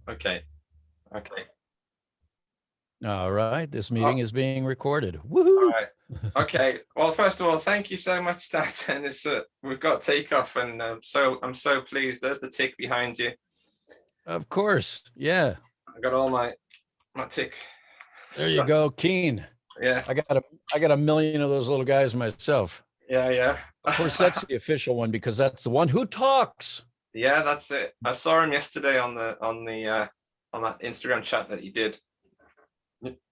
Okay. Okay. All right. This meeting is being recorded. All Woohoo! right. Okay. Well, first of all, thank you so much, Dad. And we've got takeoff, and I'm so pleased. There's the tick behind you. Of course. Yeah. I got all my tick. There stuff. you go, Keen. Yeah. I got a million of those little guys myself. Yeah. Of course, that's the official one because that's the one who talks. Yeah, that's it. I saw him yesterday on that Instagram chat that you did.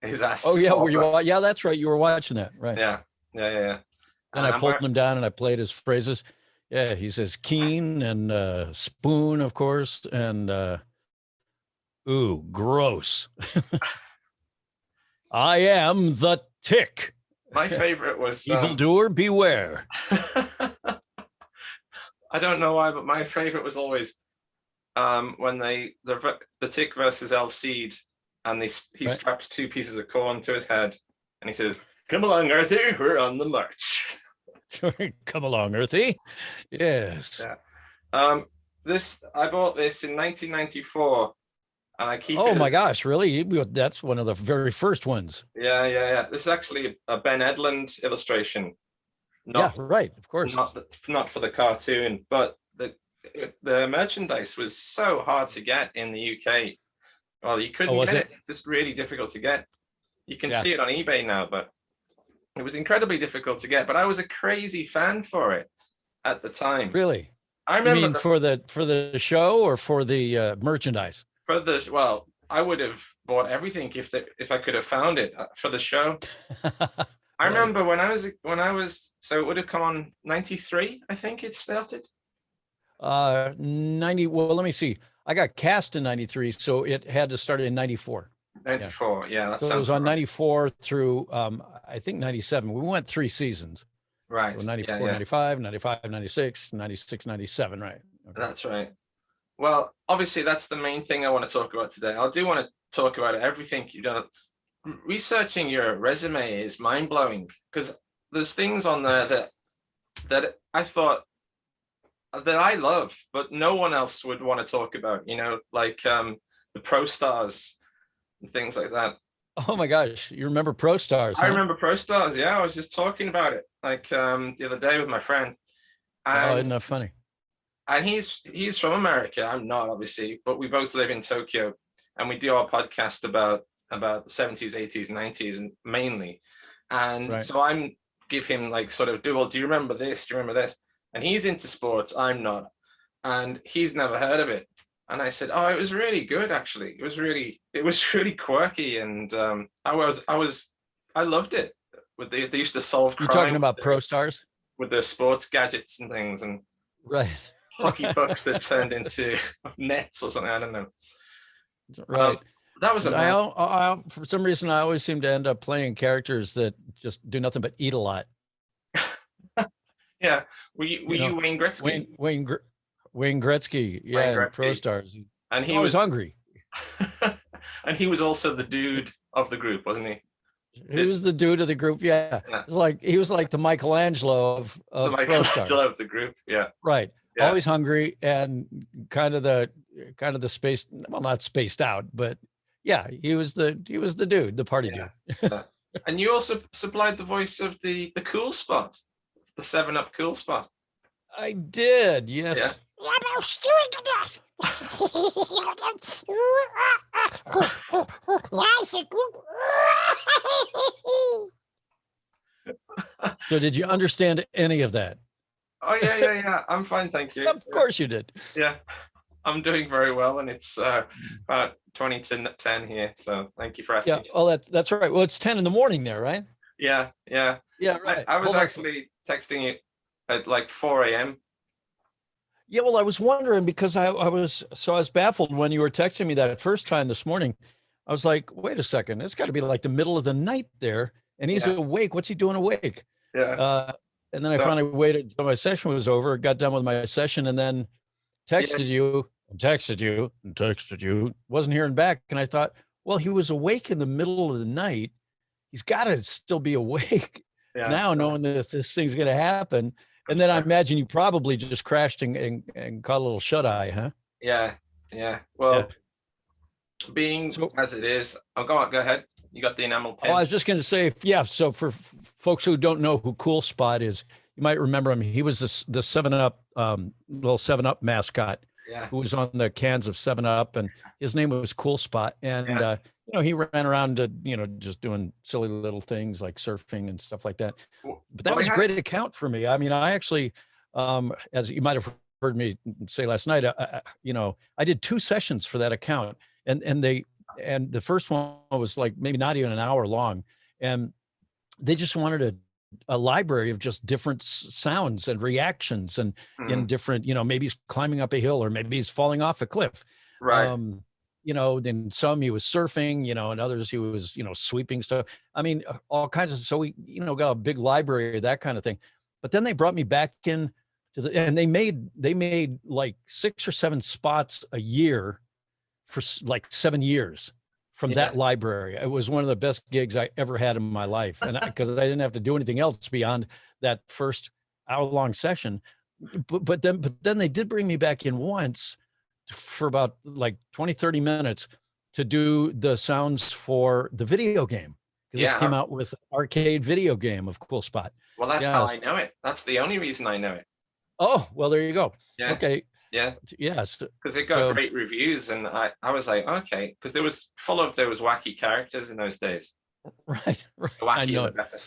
His ass. Oh yeah, yeah, that's right. You were watching that, right? Yeah. And I pulled him down and I played his phrases. Yeah, he says Keen and spoon, of course, and ooh, gross. I am the tick. My favorite was evildoer beware. I don't know why, but my favorite was always when the tick versus El Cid, and he straps 2 pieces of corn to his head, and he says, "Come along, Earthy, we're on the march." Come along, Earthy. Yes. Yeah. I bought this in 1994, and I keep. Oh my gosh, really? That's one of the very first ones. Yeah. This is actually a Ben Edlund illustration. Yeah, right. Of course. Not for the cartoon, but the merchandise was so hard to get in the UK. Well, you couldn't get it. Just really difficult to get. You can see it on eBay now, but it was incredibly difficult to get. But I was a crazy fan for it at the time. Really? I remember. You mean for the show or for the merchandise? Well, I would have bought everything if I could have found it for the show. I remember when I was so it would have come on 93, I think it started. 90. Well, let me see. I got cast in 93, so it had to start in 94. 94, yeah. So it was on 94 through I think 97. We went 3 seasons. Right. So 94, 95, 95, 96, 96, 97, right. Okay. That's right. Well, obviously that's the main thing I want to talk about today. I do want to talk about everything you've done. Researching your resume is mind-blowing because there's things on there that I thought that I love, but no one else would want to talk about, like the Pro Stars and things like that. Oh my gosh, you remember Pro Stars? I remember Pro Stars. Yeah, I was just talking about it like the other day with my friend. And, isn't that funny? And he's from America. I'm not, obviously, but we both live in Tokyo, and we do our podcast about the 70s, 80s, 90s, and mainly. And so I'm give him like sort of do you remember this? Do you remember this? And he's into sports. I'm not, and he's never heard of it. And I said, "Oh, it was really good, actually. It was really quirky, and I loved it. They used to solve crime." You're talking about Pro Stars with their sports gadgets and things, and hockey pucks that turned into nets or something. I don't know. Right. That was I for some reason I always seem to end up playing characters that just do nothing but eat a lot. Yeah. Were you Wayne Gretzky? Wayne Gretzky. Yeah. Gretzky. Pro Stars. And he was hungry. And he was also the dude of the group, wasn't he? He was the dude of the group. Yeah. He was like the Michelangelo of the Michelangelo of the group. Yeah. Right. Yeah. Always hungry and kind of the spaced, well, not spaced out, but yeah, he was the dude, the party dude. Yeah. And you also supplied the voice of the cool spot, the 7-Up cool spot. I did, yes. Yeah. So did you understand any of that? Oh yeah. I'm fine, thank you. Of course you did. Yeah. I'm doing very well, and it's about 20 to 10 here. So thank you for asking. Yeah. Oh, that's right. Well, it's 10 in the morning there, right? Yeah. Right. I was actually texting you at like 4 a.m. Yeah. Well, I was wondering because I was baffled when you were texting me that first time this morning. I was like, wait a second, it's got to be like the middle of the night there, and he's awake. What's he doing awake? Yeah. And then I finally waited until my session was over, got done with my session, and then texted you, wasn't hearing back. And I thought, well, he was awake in the middle of the night. He's got to still be awake now, knowing that this thing's going to happen. And then I imagine you probably just crashed and caught a little shut eye, huh? Yeah. Well, being as it is. Oh, go ahead. You got the enamel pin. Oh, I was just going to say, yeah. So for folks who don't know who Cool Spot is, you might remember him. He was the 7-Up, little 7-Up mascot, who was on the cans of 7-Up, and his name was Cool Spot. And you know, he ran around, you know, just doing silly little things like surfing and stuff like that. But that was a great account for me. I mean, I actually, as you might have heard me say last night, you know, I did 2 sessions for that account, and the first one was like maybe not even an hour long, and they just wanted a library of just different sounds and reactions, and in different, you know, maybe he's climbing up a hill, or maybe he's falling off a cliff. Right. You know, then some he was surfing, you know, and others he was, you know, sweeping stuff. I mean, all kinds of, so we, you know, got a big library of that kind of thing. But then they brought me back in to and they made like 6 or 7 spots a year for like 7 years from that library. It was one of the best gigs I ever had in my life. And because I didn't have to do anything else beyond that first hour-long session. But then they did bring me back in once for about like 20, 30 minutes to do the sounds for the video game. Because it came out with an arcade video game of Cool Spot. Well, that's how I know it. That's the only reason I know it. Oh, well, there you go. Yeah. Okay. Yeah. Yes. Because it got great reviews, and I was like, okay, because there was full of those wacky characters in those days. Right. The wacky, I know it. Better.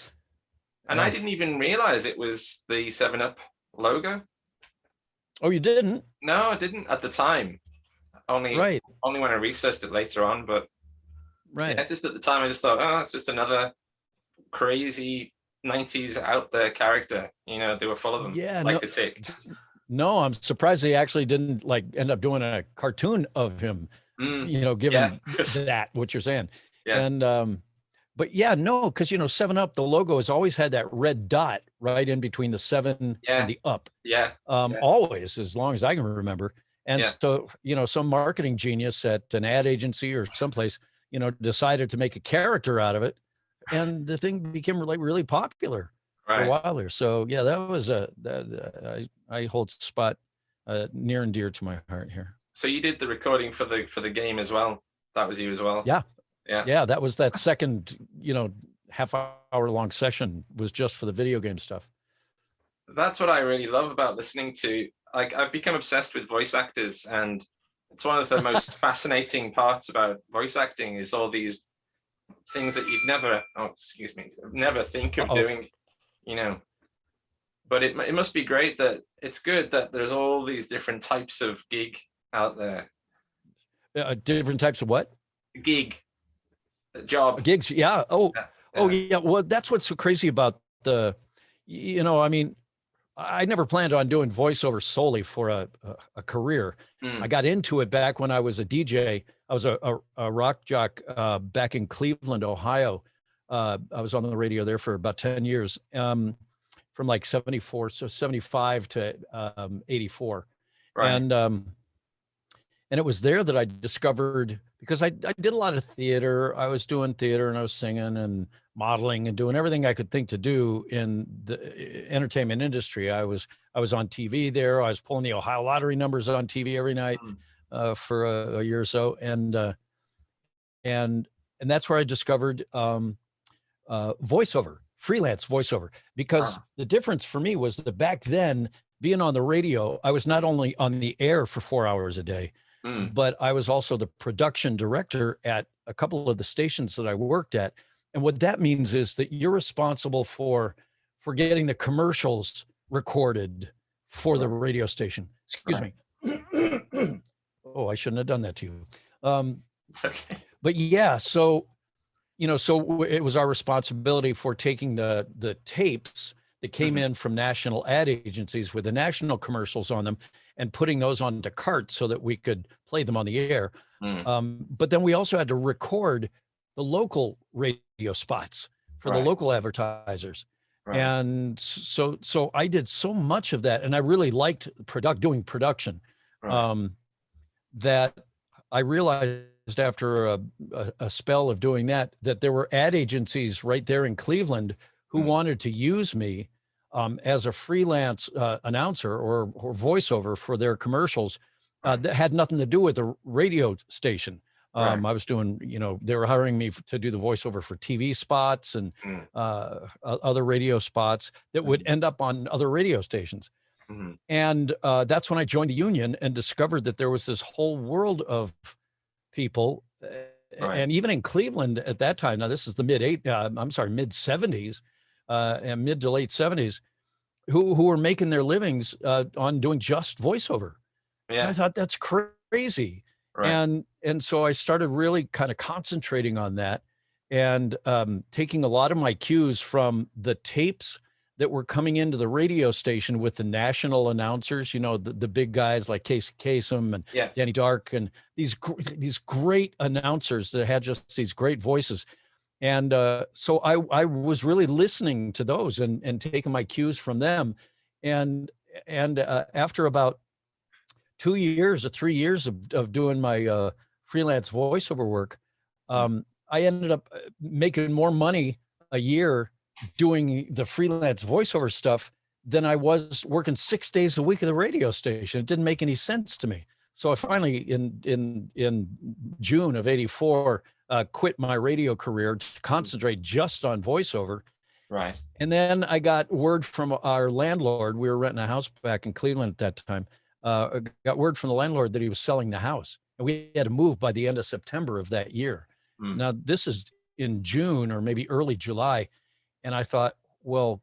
And I didn't even realize it was the 7-Up logo. Oh, you didn't? No, I didn't at the time. Only when I researched it later on. But just at the time, I just thought, oh, it's just another crazy 90s out there character. You know, they were full of them. Yeah, like the Tick. No, I'm surprised they actually didn't like end up doing a cartoon of him. You know, given that what you're saying. Yeah. And but yeah, no, because you know, 7-Up, the logo has always had that red dot right in between the 7 and the up. Always, as long as I can remember. And so, you know, some marketing genius at an ad agency or someplace, you know, decided to make a character out of it, and the thing became like really popular for a while there. So yeah, that was I hold Spot near and dear to my heart here. So you did the recording for the game as well. That was you as well. Yeah, that was that second, you know, half-hour-long session was just for the video game stuff. That's what I really love about listening to. Like, I've become obsessed with voice actors, and it's one of the most fascinating parts about voice acting is all these things that you'd never think of doing, you know. But it must be great that it's good that there's all these different types of gig out there. Different types of what? Gig. Job. Gigs, yeah. Oh, yeah. Well, that's what's so crazy about you know, I mean, I never planned on doing voiceover solely for a career. I got into it back when I was a DJ. I was a rock jock back in Cleveland, Ohio. I was on the radio there for about 10 years, from like 75 to 84. And it was there that I discovered, because I did a lot of theater. I was doing theater, and I was singing and modeling and doing everything I could think to do in the entertainment industry. I was on TV there. I was pulling the Ohio lottery numbers on TV every night for a year or so. And that's where I discovered voiceover, freelance voiceover, because the difference for me was that back then, being on the radio, I was not only on the air for 4 hours a day, but I was also the production director at a couple of the stations that I worked at. And what that means is that you're responsible for getting the commercials recorded for the radio station. Excuse me. Oh, I shouldn't have done that to you. It's okay. But yeah, so, you know, so it was our responsibility for taking the tapes that came in from national ad agencies with the national commercials on them and putting those onto carts so that we could play them on the air. But then we also had to record the local radio spots for the local advertisers. And so I did so much of that, and I really liked doing production, that I realized after a spell of doing that there were ad agencies right there in Cleveland who wanted to use me as a freelance announcer or voiceover for their commercials that had nothing to do with the radio station. I was doing, they were hiring me to do the voiceover for TV spots and other radio spots that would end up on other radio stations. And that's when I joined the union and discovered that there was this whole world of people. And even in Cleveland at that time, now this is the mid 70s and mid to late 70s, who were making their livings on doing just voiceover. Yeah. And I thought that's crazy. Right. And so I started really kind of concentrating on that and taking a lot of my cues from the tapes that were coming into the radio station with the national announcers, the big guys like Casey Kasem and Danny Dark and these great announcers that had just these great voices. And so I was really listening to those and taking my cues from them. And after about 2 years or 3 years of doing my freelance voiceover work, I ended up making more money a year doing the freelance voiceover stuff than I was working 6 days a week at the radio station. It didn't make any sense to me. So I finally, in June of '84, quit my radio career to concentrate just on voiceover. Right. And then I got word from our landlord. We were renting a house back in Cleveland at that time. Got word from the landlord that he was selling the house, and we had to move by the end of September of that year. Now this is in June or maybe early July. And I thought, well,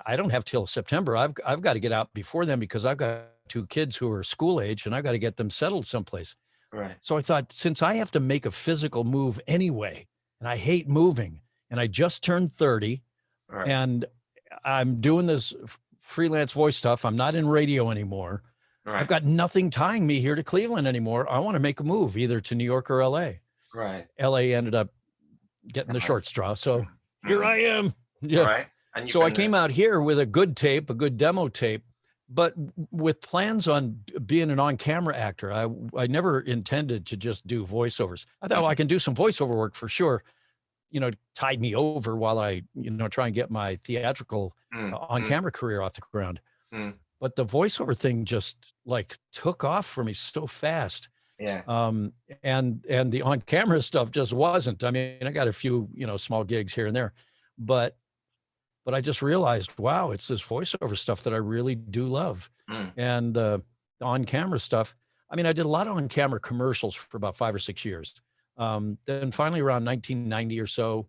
I don't have till September. I've got to get out before then because I've got 2 kids who are school age and I've got to get them settled someplace. Right. So I thought, since I have to make a physical move anyway, and I hate moving, and I just turned 30, and I'm doing this freelance voice stuff. I'm not in radio anymore. Right. I've got nothing tying me here to Cleveland anymore. I want to make a move either to New York or LA. Right. LA ended up getting the short straw. So here I am. Yeah. Right. And so I came out here with a good tape, a good demo tape, but with plans on being an on-camera actor. I never intended to just do voiceovers. I thought, well, I can do some voiceover work for sure, tide me over while I, try and get my theatrical on-camera career off the ground. But the voiceover thing just took off for me so fast. Yeah. And the on-camera stuff just wasn't. I mean, I got a few, small gigs here and there, but I just realized, wow, it's this voiceover stuff that I really do love. And the on-camera stuff, I mean, I did a lot of on-camera commercials for about 5 or 6 years. Then finally around 1990 or so,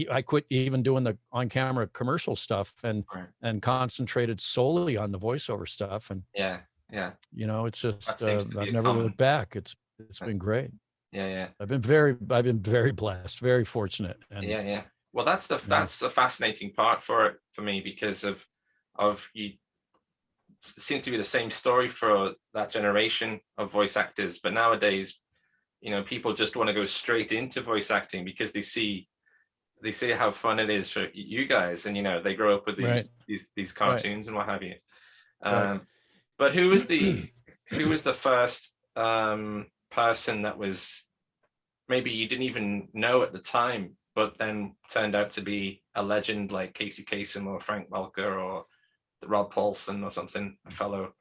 I quit even doing the on-camera commercial stuff and concentrated solely on the voiceover stuff. And it's just I've never looked back. It's been great. I've been very blessed, very fortunate. And well, that's the fascinating part for me, because of you. It seems to be the same story for that generation of voice actors, but nowadays, people just want to go straight into voice acting because they see how fun it is for you guys, and they grow up with these cartoons and what have you. But who was the first person that was, maybe you didn't even know at the time, but then turned out to be a legend, like Casey Kasem or Frank Welker or Rob Paulson or something, a fellow?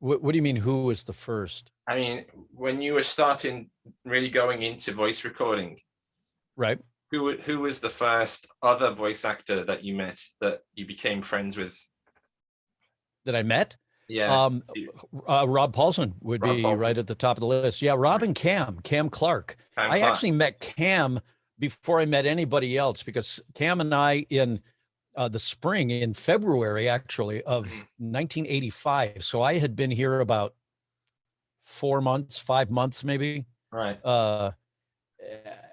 What do you mean, who was the first? I mean, when you were starting really going into voice recording, right? Who was the first other voice actor that you met, that you became friends with? That I met? Yeah. Rob Paulson would be right at the top of the list. Yeah, Rob and Cam Clark. I actually met Cam before I met anybody else, because Cam and I, in the spring, in February, actually, of 1985. So I had been here about 5 months, maybe. Right.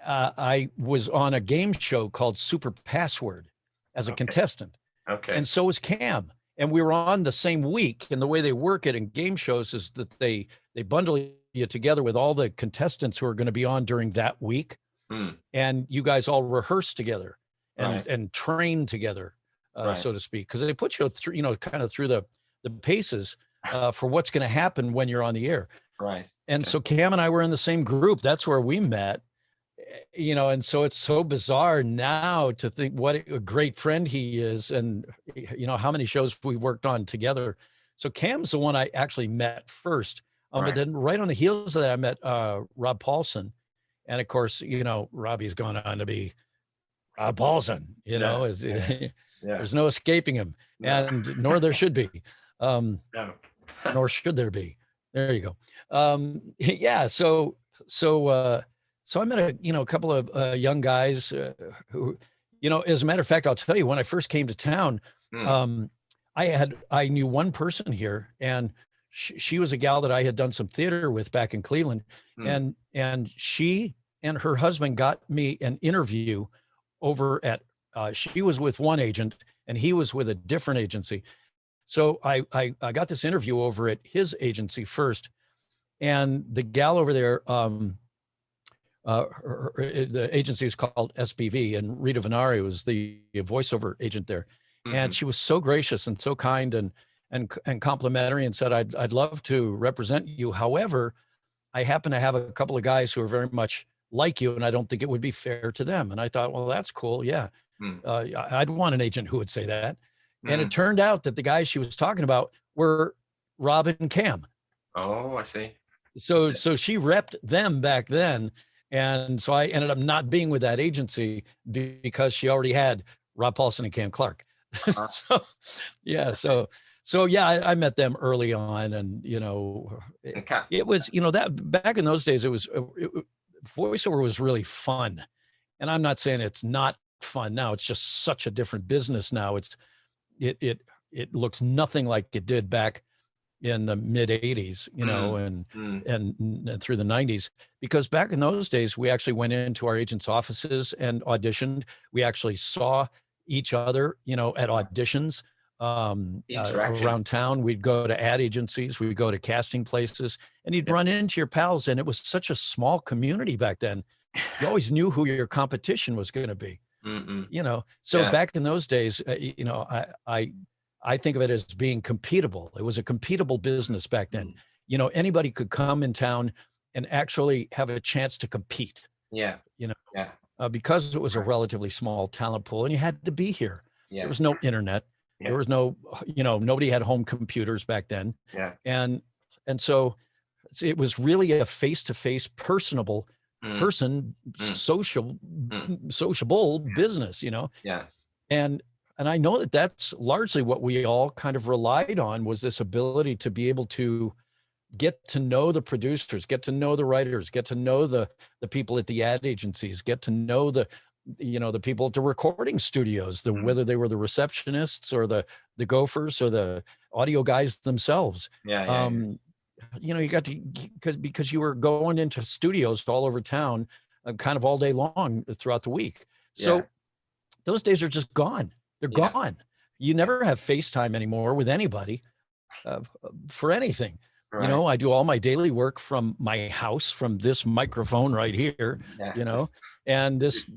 I was on a game show called Super Password as a contestant. Okay. And so was Cam. And we were on the same week. And the way they work it in game shows is that they bundle you together with all the contestants who are going to be on during that week. And you guys all rehearse together and train together, so to speak, because they put you through, kind of through the paces for what's going to happen when you're on the air. Right. And so Cam and I were in the same group. That's where we met. And so it's so bizarre now to think what a great friend he is, and how many shows we worked on together. So Cam's the one I actually met first. But then right on the heels of that, I met Rob Paulson. And of course, Robbie's gone on to be Rob Paulson, there's no escaping him, and nor there should be. Nor should there be. There you go. Yeah. So I met a couple of young guys who, as a matter of fact, I'll tell you, when I first came to town, I knew one person here, and she was a gal that I had done some theater with back in Cleveland, and she and her husband got me an interview over at, she was with one agent and he was with a different agency. So I got this interview over at his agency first, and the gal over there, the agency is called SPV, and Rita Venari was the voiceover agent there. And she was so gracious and so kind and complimentary, and said, I'd love to represent you. However, I happen to have a couple of guys who are very much like you, and I don't think it would be fair to them. And I thought, well, that's cool. Yeah. I'd want an agent who would say that. And it turned out that the guys she was talking about were Rob and Cam. Oh, I see. So she repped them back then. And so I ended up not being with that agency because she already had Rob Paulson and Cam Clark. So I met them early on, and it was that back in those days, voiceover was really fun. And I'm not saying it's not fun now. It's just such a different business now. It looks nothing like it did back in the mid 80s, and through the 90s, because back in those days, we actually went into our agents' offices and auditioned. We actually saw each other, at auditions around town. We'd go to ad agencies, we'd go to casting places, and you'd run into your pals. And it was such a small community back then. You always knew who your competition was going to be, back in those days, I think of it as being competable. It was a competable business back then. Anybody could come in town and actually have a chance to compete. Because it was a relatively small talent pool, and you had to be here. There was no internet. There was no, nobody had home computers back then. And so it was really a face-to-face, personable sociable business, And I know that that's largely what we all kind of relied on, was this ability to be able to get to know the producers, get to know the writers, get to know the people at the ad agencies, get to know the people at the recording studios, whether they were the receptionists or the gophers or the audio guys themselves. You got to, because you were going into studios all over town kind of all day long throughout the week. So those days are just gone. They're gone. You never have FaceTime anymore with anybody for anything. Right. I do all my daily work from my house, from this microphone right here, and this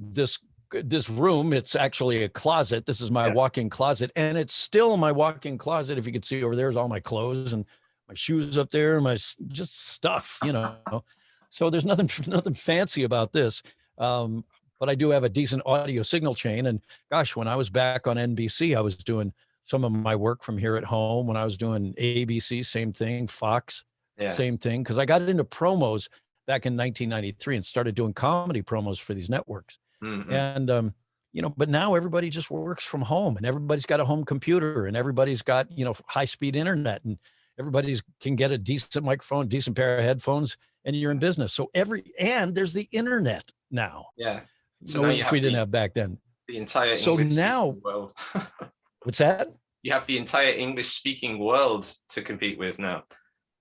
room, it's actually a closet. This is my walk-in closet, and it's still my walk-in closet. If you could see over there is all my clothes and my shoes up there, my just stuff, So there's nothing fancy about this. But I do have a decent audio signal chain. And gosh, when I was back on NBC, I was doing some of my work from here at home. When I was doing ABC, same thing, Fox, same thing. Because I got into promos back in 1993 and started doing comedy promos for these networks. And, but now everybody just works from home, and everybody's got a home computer, and everybody's got, high-speed internet, and everybody's can get a decent microphone, decent pair of headphones, and you're in business. So and there's the internet now. So now which we didn't have back then. The entire English-speaking world. What's that? You have the entire English-speaking world to compete with now.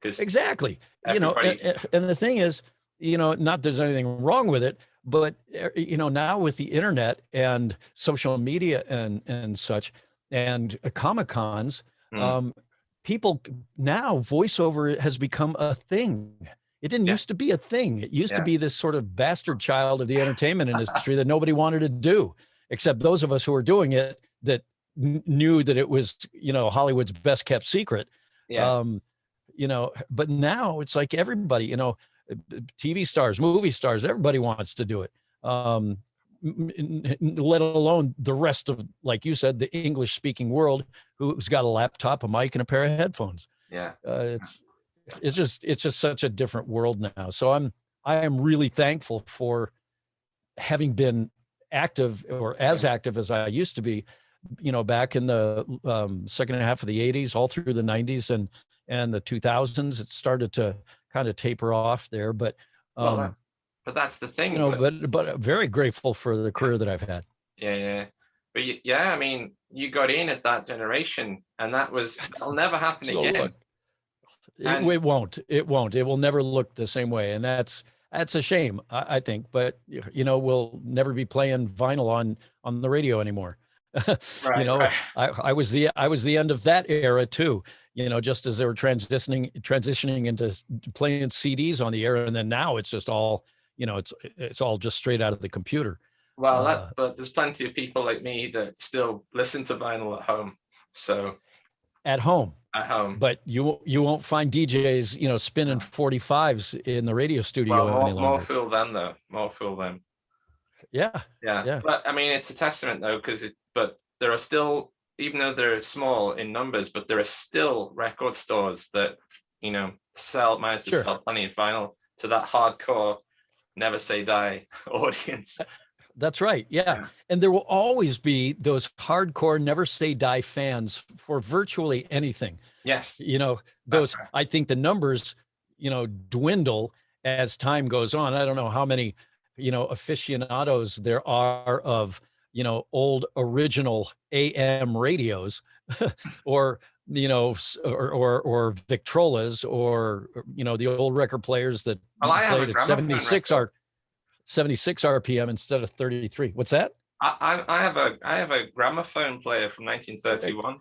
Exactly. And the thing is, not there's anything wrong with it, but now with the internet and social media and such, and Comic-Cons, people now, voiceover has become a thing. It didn't used to be a thing. It used to be this sort of bastard child of the entertainment industry that nobody wanted to do, except those of us who were doing it that knew that it was, Hollywood's best kept secret. But now it's like everybody, TV stars, movie stars, everybody wants to do it. Let alone the rest of, like you said, the English speaking world who's got a laptop, a mic, and a pair of headphones. it's just such a different world now. So I am really thankful for having been active, or as active as I used to be, back in the second half of the 80s, all through the 90s and the 2000s. It started to kind of taper off there, but that's the thing. But very grateful for the career that I've had. Yeah. But I mean, you got in at that generation, and that'll never happen again. Look, it won't. It will never look the same way, and that's a shame, I think. But we'll never be playing vinyl on the radio anymore. Right. I was the end of that era too. Just as they were transitioning into playing CDs on the air, and then now it's just all it's all just straight out of the computer. Well, but there's plenty of people like me that still listen to vinyl at home. So at home, but you won't find DJs spinning 45s in the radio studio any longer. More fool them though. More fool them. Yeah. But I mean, it's a testament though, but there are still, even though they're small in numbers, but there are still record stores that manage to sell plenty of vinyl to that hardcore never say die audience. That's right. Yeah. And there will always be those hardcore never say die fans for virtually anything. Yes. Those, right. I think the numbers, dwindle as time goes on. I don't know how many, aficionados there are of, old original AM radios or, or Victrolas or, the old record players that played at 76 RPM instead of 33. What's that? I have a gramophone player from 1931.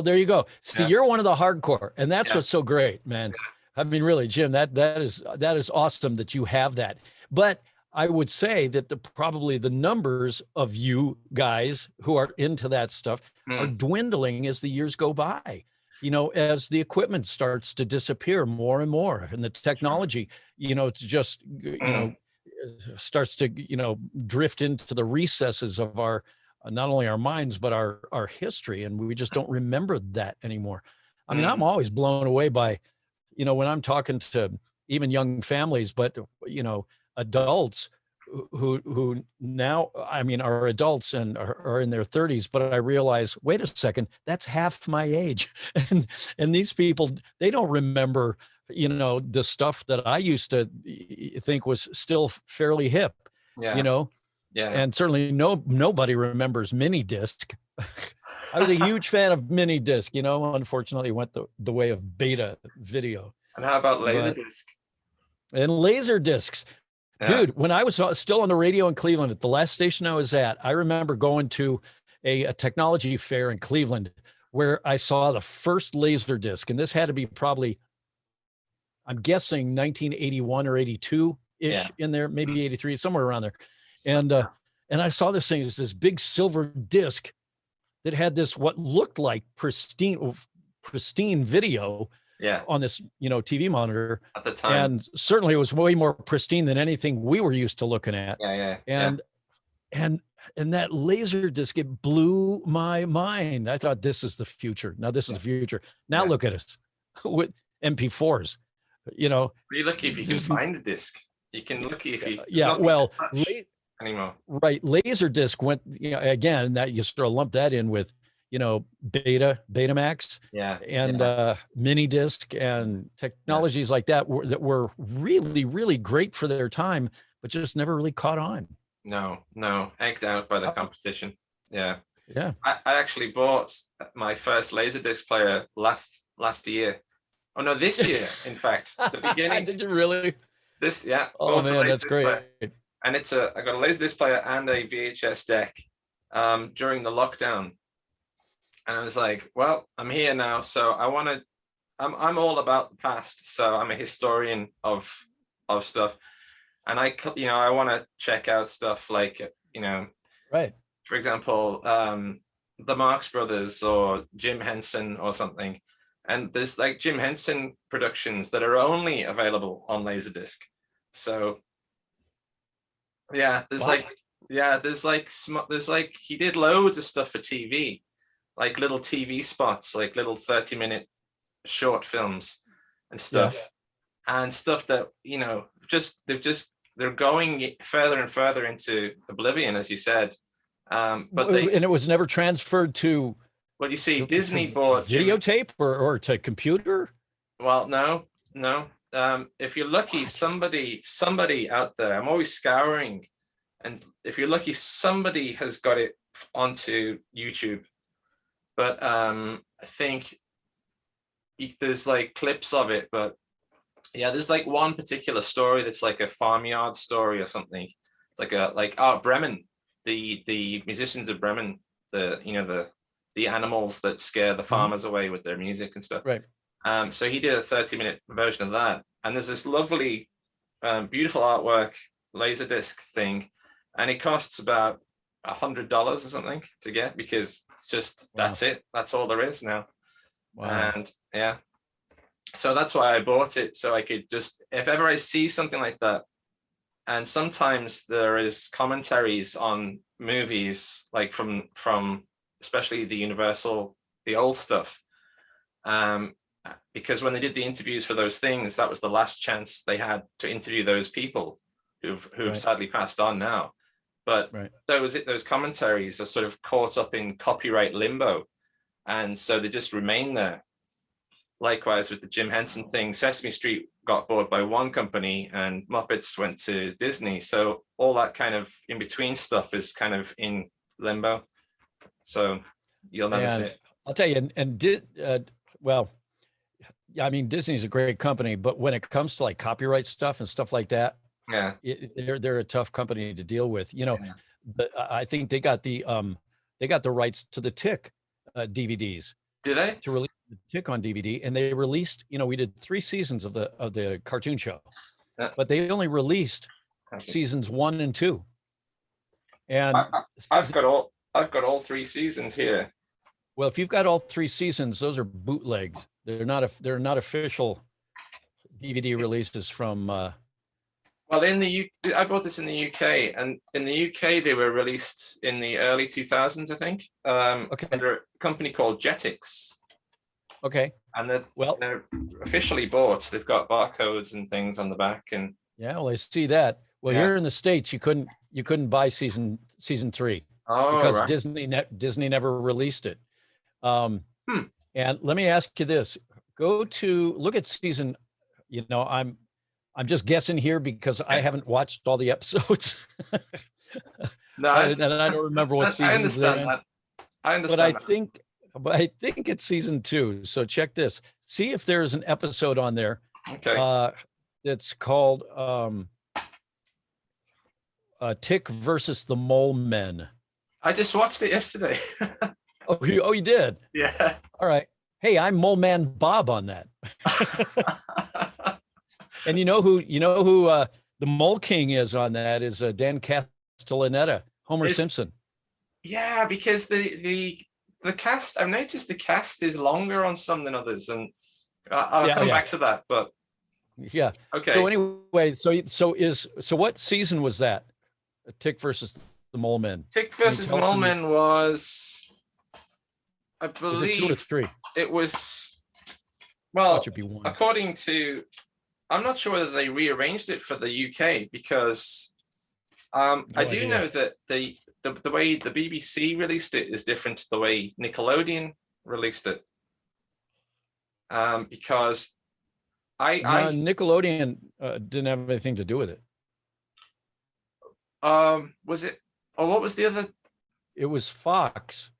There you go. So you're one of the hardcore, and that's what's so great, man. I mean, really, Jim, that is awesome that you have that. But I would say that probably the numbers of you guys who are into that stuff are dwindling as the years go by. As the equipment starts to disappear more and more, and the technology, just starts to drift into the recesses of our not only our minds but our history, and we just don't remember that anymore. I mean, I'm always blown away by when I'm talking to even young families, but adults who now, I mean, are adults and are in their 30s, but I realize, wait a second, that's half my age. And these people, they don't remember the stuff that I used to think was still fairly hip, and certainly nobody remembers mini disc. I was a huge fan of mini disc, unfortunately went the way of beta video. And how about Laserdisc? And laser discs. Dude, when I was still on the radio in Cleveland at the last station I was at, I remember going to a technology fair in Cleveland where I saw the first laser disc. And this had to be probably, I'm guessing 1981 or 82-ish in there, maybe 83, somewhere around there. And I saw this thing, it's this big silver disc that had this, what looked like pristine video on this, TV monitor at the time. And certainly it was way more pristine than anything we were used to looking at. And that laser disc, it blew my mind. I thought, this is the future. Now this is the future. Now look at us with MP4s. You're lucky if you can find a disc. You can lucky if you anymore. Right. Laser disc went, again, that you sort of lump that in with, Betamax, and mini disc and technologies like that were really, really great for their time, but just never really caught on. No, egged out by the competition. Yeah. I actually bought my first Laserdisc player last year. Oh no, this year, in fact, the beginning. Did you really? Oh man, that's great. Player. And I got a Laserdisc player and a VHS deck during the lockdown. And I was like, well, I'm here now, so I'm all about the past. So I'm a historian of stuff, and I want to check out stuff like right. For example, the Marx Brothers or Jim Henson or something. And there's like Jim Henson productions that are only available on Laserdisc. So there's he did loads of stuff for TV. Like little TV spots, like little 30-minute short films. and stuff, and stuff that, you know, they're going further and further into oblivion, as you said. But and it was never transferred to. Well, you see, Disney bought videotape or to computer. Well, no. If you're lucky, somebody out there, I'm always scouring, and if you're lucky, somebody has got it onto YouTube. But I think there's like clips of it, but yeah, there's like one particular story that's like a farmyard story or something. It's like Bremen, the musicians of Bremen, the animals that scare the farmers away with their music and stuff. Right. So he did a 30-minute version of that, and there's this lovely, beautiful artwork laserdisc thing, and it costs about $100 or something to get, because it's just that's it. That's all there is now. Wow. And yeah, so that's why I bought it, so I could just, if ever I see something like that, and sometimes there is commentaries on movies, like from especially the Universal, the old stuff, because when they did the interviews for those things, that was the last chance they had to interview those people who've sadly passed on now. But those commentaries are sort of caught up in copyright limbo, and so they just remain there. Likewise with the Jim Henson thing, Sesame Street got bought by one company and Muppets went to Disney. So all that kind of in between stuff is kind of in limbo. So you'll never see it. I'll tell you, well, I mean, Disney's a great company, but when it comes to like copyright stuff and stuff like that, they're a tough company to deal with. You know, but I think they got the rights to the Tick DVDs. Do they? To release the Tick on DVD, and they released. You know, we did 3 seasons of the cartoon show, but they only released seasons 1 and 2. And I've got all 3 seasons here. Well, if you've got all 3 seasons, those are bootlegs. They're not official DVD releases from. Well, I bought this in the UK, and in the UK they were released in the early 2000s, I think. Under a company called Jetix. Okay. And they're officially bought. They've got barcodes and things on the back, and well, I see that. Well, here in the States, you couldn't buy season 3 because Disney never released it. And let me ask you this: look at season. You know, I'm just guessing here because I haven't watched all the episodes. No, and I don't remember what season. I understand that. I understand. But I think it's season 2. So check this. See if there's an episode on there. Okay. That's called Tick versus the Mole Men. I just watched it yesterday. Oh, you did? Yeah. All right. Hey, I'm Mole Man Bob on that. And you know who the Mole King is on that is Dan Castellaneta, Homer Simpson. Yeah, because the cast, I've noticed the cast is longer on some than others, and I'll come back to that. But yeah. Okay. So anyway, so what season was that? Tick versus the Mole Men. Tick versus the Mole Men was, I believe, was it 2 or 3? It was, well, according to, I'm not sure whether they rearranged it for the UK, because I do know that the way the BBC released it is different to the way Nickelodeon released it. Because Nickelodeon didn't have anything to do with it. Was it? Oh, what was the other? It was Fox.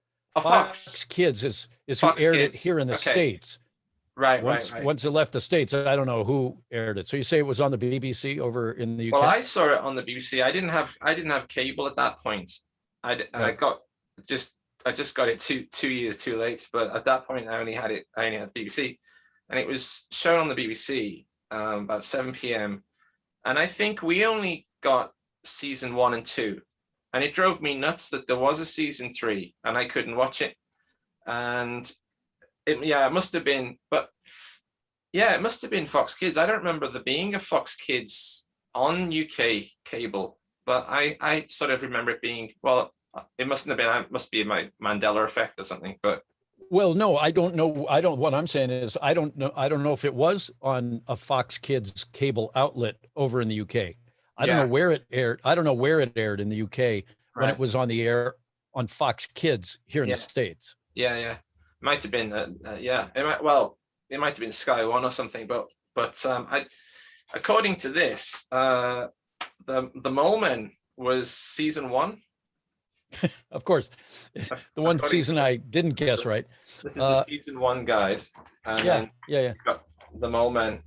Fox Kids is Fox who aired Kids. It here in the States. Right, Once it left the States, I don't know who aired it. So you say it was on the BBC over in the UK? Well, I saw it on the BBC. I didn't have cable at that point. I just got it 2 years too late. But at that point, I only had BBC, and it was shown on the BBC about 7 p.m. And I think we only got season 1 and 2, and it drove me nuts that there was a season 3 and I couldn't watch it. And it must have been, it must have been Fox Kids. I don't remember there being a Fox Kids on UK cable, but I sort of remember it being, well, it mustn't have been, it must be my Mandela effect or something, but Well, no, I don't know. What I'm saying is I don't know if it was on a Fox Kids cable outlet over in the UK. I don't know where it aired. I don't know where it aired in the UK when it was on the air on Fox Kids here in the States. Yeah. Might have been, it might have been Sky One or something, but according to this, the Mole Men was season 1. Of course, the one season I didn't guess right. This is the season 1 guide, and then you've got the Mole Men,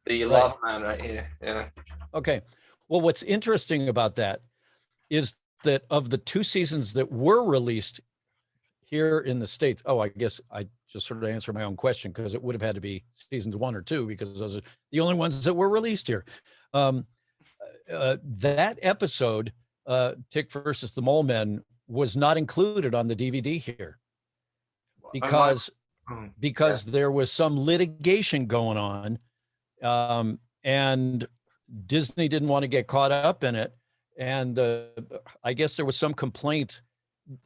the Lava Man right here. Yeah. Okay. Well, what's interesting about that is that of the 2 seasons that were released here in the States, I guess I just sort of answered my own question because it would have had to be seasons 1 or 2 because those are the only ones that were released here. That episode, Tick versus the Mole Men, was not included on the DVD here because there was some litigation going on, and Disney didn't want to get caught up in it, and I guess there was some complaint.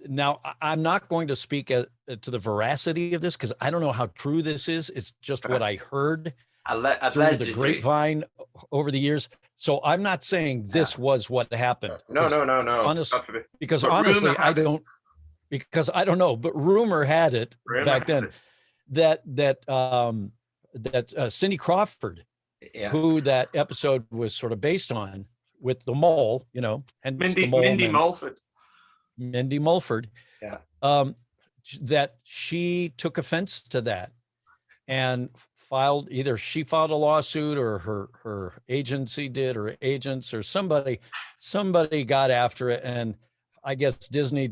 Now, I'm not going to speak to the veracity of this because I don't know how true this is. It's just what I heard through the grapevine over the years. So I'm not saying this was what happened. No. Because honestly, I don't know. But rumor had it back then that Cindy Crawford, who that episode was sort of based on, with the mole, and Mindy Mulford, that she took offense to that and she filed a lawsuit, or her agency did, or agents, or somebody got after it. And I guess Disney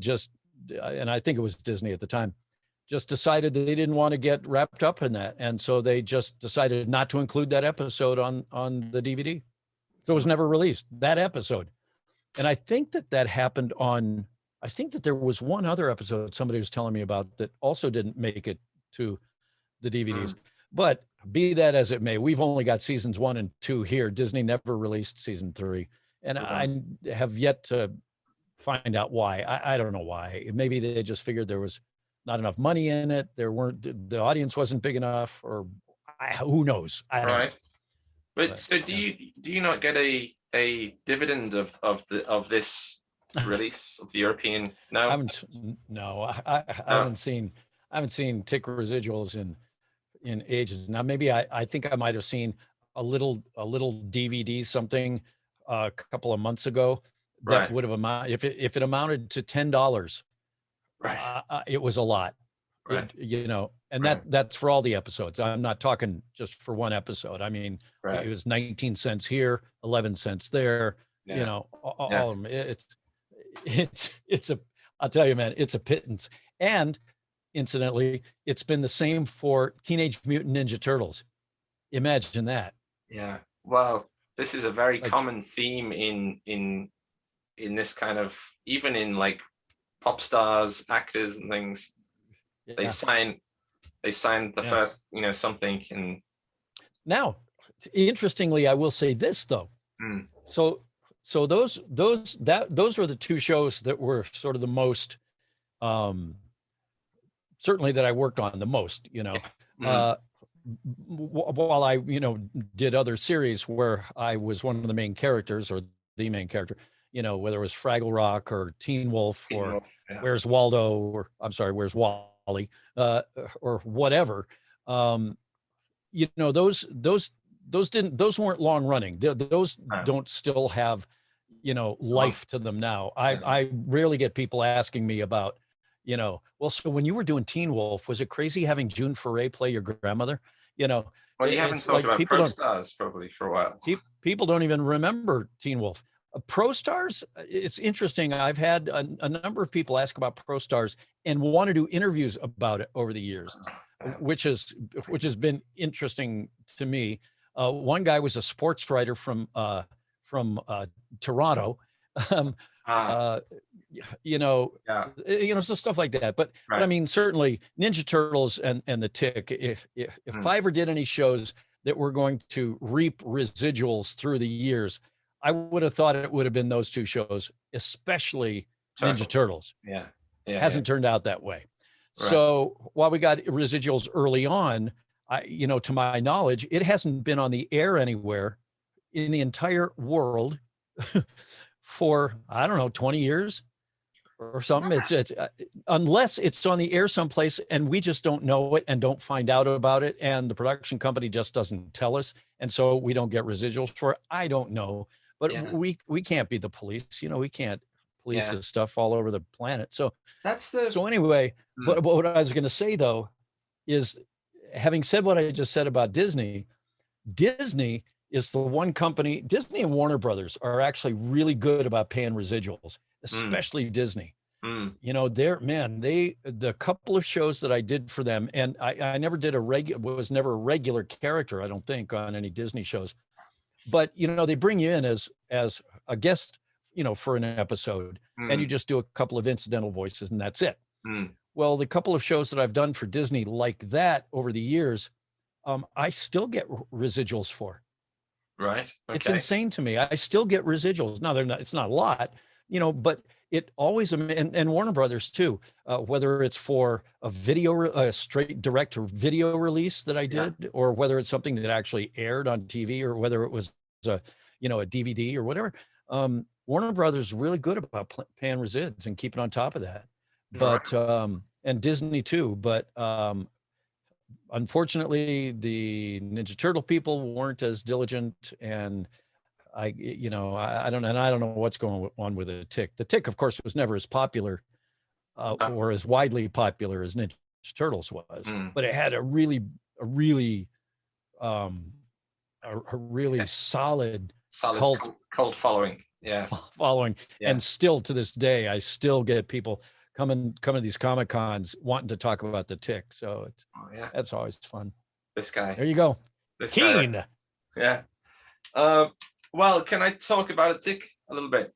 and I think it was Disney at the time, just decided that they didn't want to get wrapped up in that. And so they just decided not to include that episode on the DVD. So it was never released, that episode. And I think that happened I think that there was one other episode somebody was telling me about that also didn't make it to the DVDs. But be that as it may, we've only got seasons 1 and 2 here. Disney never released season 3. And I have yet to find out why. I don't know why. Maybe they just figured there was not enough money in it. The audience wasn't big enough, or who knows? I don't know. But so do you not get a dividend of this release of the European? No, I haven't seen Tick residuals in ages. Now maybe I think I might have seen a little DVD something a couple of months ago that would have amounted, if it amounted to $10, it was a lot, and that's for all the episodes. I'm not talking just for one episode. I mean, it was 19 cents here, 11 cents there, all of them. I'll tell you, man, it's a pittance. And incidentally, it's been the same for Teenage Mutant Ninja Turtles. Imagine that. Yeah. Well, this is a very common theme in this kind of, even in like pop stars, actors and things. Yeah. They signed the first, something. And now, interestingly, I will say this though. So those were the 2 shows that were sort of the most, certainly that I worked on the most, while I, did other series where I was one of the main characters, or the main character, whether it was Fraggle Rock or Teen Wolf or Where's Waldo, or I'm sorry, Where's Wally, or whatever. Those weren't long running. Those don't still have, life to them now. I rarely get people asking me about, well, so when you were doing Teen Wolf, was it crazy having June Foray play your grandmother? Well, you haven't talked about Pro Stars probably for a while. People don't even remember Teen Wolf. Pro Stars, it's interesting. I've had a number of people ask about Pro Stars and want to do interviews about it over the years, which has been interesting to me. One guy was a sports writer from Toronto. So stuff like that. But I mean, certainly Ninja Turtles and the Tick, if I ever did any shows that were going to reap residuals through the years, I would have thought it would have been those 2 shows, especially Ninja Turtles. Yeah. Hasn't turned out that way. So while we got residuals early on, to my knowledge, it hasn't been on the air anywhere in the entire world for, I don't know, 20 years or something. It's unless it's on the air someplace and we just don't know it and don't find out about it, and the production company just doesn't tell us, and so we don't get residuals for it. I don't know, but we can't be the police. We can't police this stuff all over the planet. So anyway, but what I was going to say though is, having said what I just said about Disney is the one company. Disney and Warner Brothers are actually really good about paying residuals, especially Disney. The couple of shows that I did for them, and I never did was never a regular character, I don't think, on any Disney shows, but they bring you in as a guest, for an episode, and you just do a couple of incidental voices and that's it. Well, the couple of shows that I've done for Disney like that over the years, I still get residuals for. Right. Okay. It's insane to me. I still get residuals. Now it's not a lot, but it always, and Warner Brothers too, whether it's for a straight direct to video release that I did, or whether it's something that actually aired on TV, or whether it was a DVD or whatever. Warner Brothers is really good about paying resids and keeping on top of that. But and Disney too, but unfortunately the Ninja Turtle people weren't as diligent, and I don't know what's going on with the Tick. The Tick, of course, was never as popular or as widely popular as Ninja Turtles was, but it had a really solid cult following. And still to this day, I still get people coming to these Comic Cons wanting to talk about the Tick. So that's always fun. This guy. There you go. Keen. Guy. Yeah. Well, can I talk about a Tick a little bit?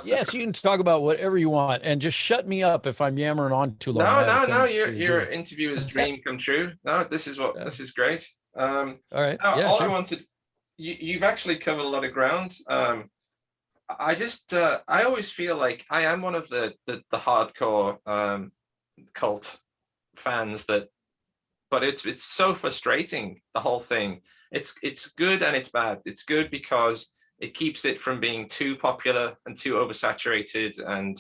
Yes, you can talk about whatever you want, and just shut me up if I'm yammering on too long. No. Your interview is dream come true. No, this is great. All right. I wanted. You've actually covered a lot of ground. I always feel like I am one of the hardcore cult fans but it's so frustrating, the whole thing. It's good and it's bad. It's good because it keeps it from being too popular and too oversaturated, and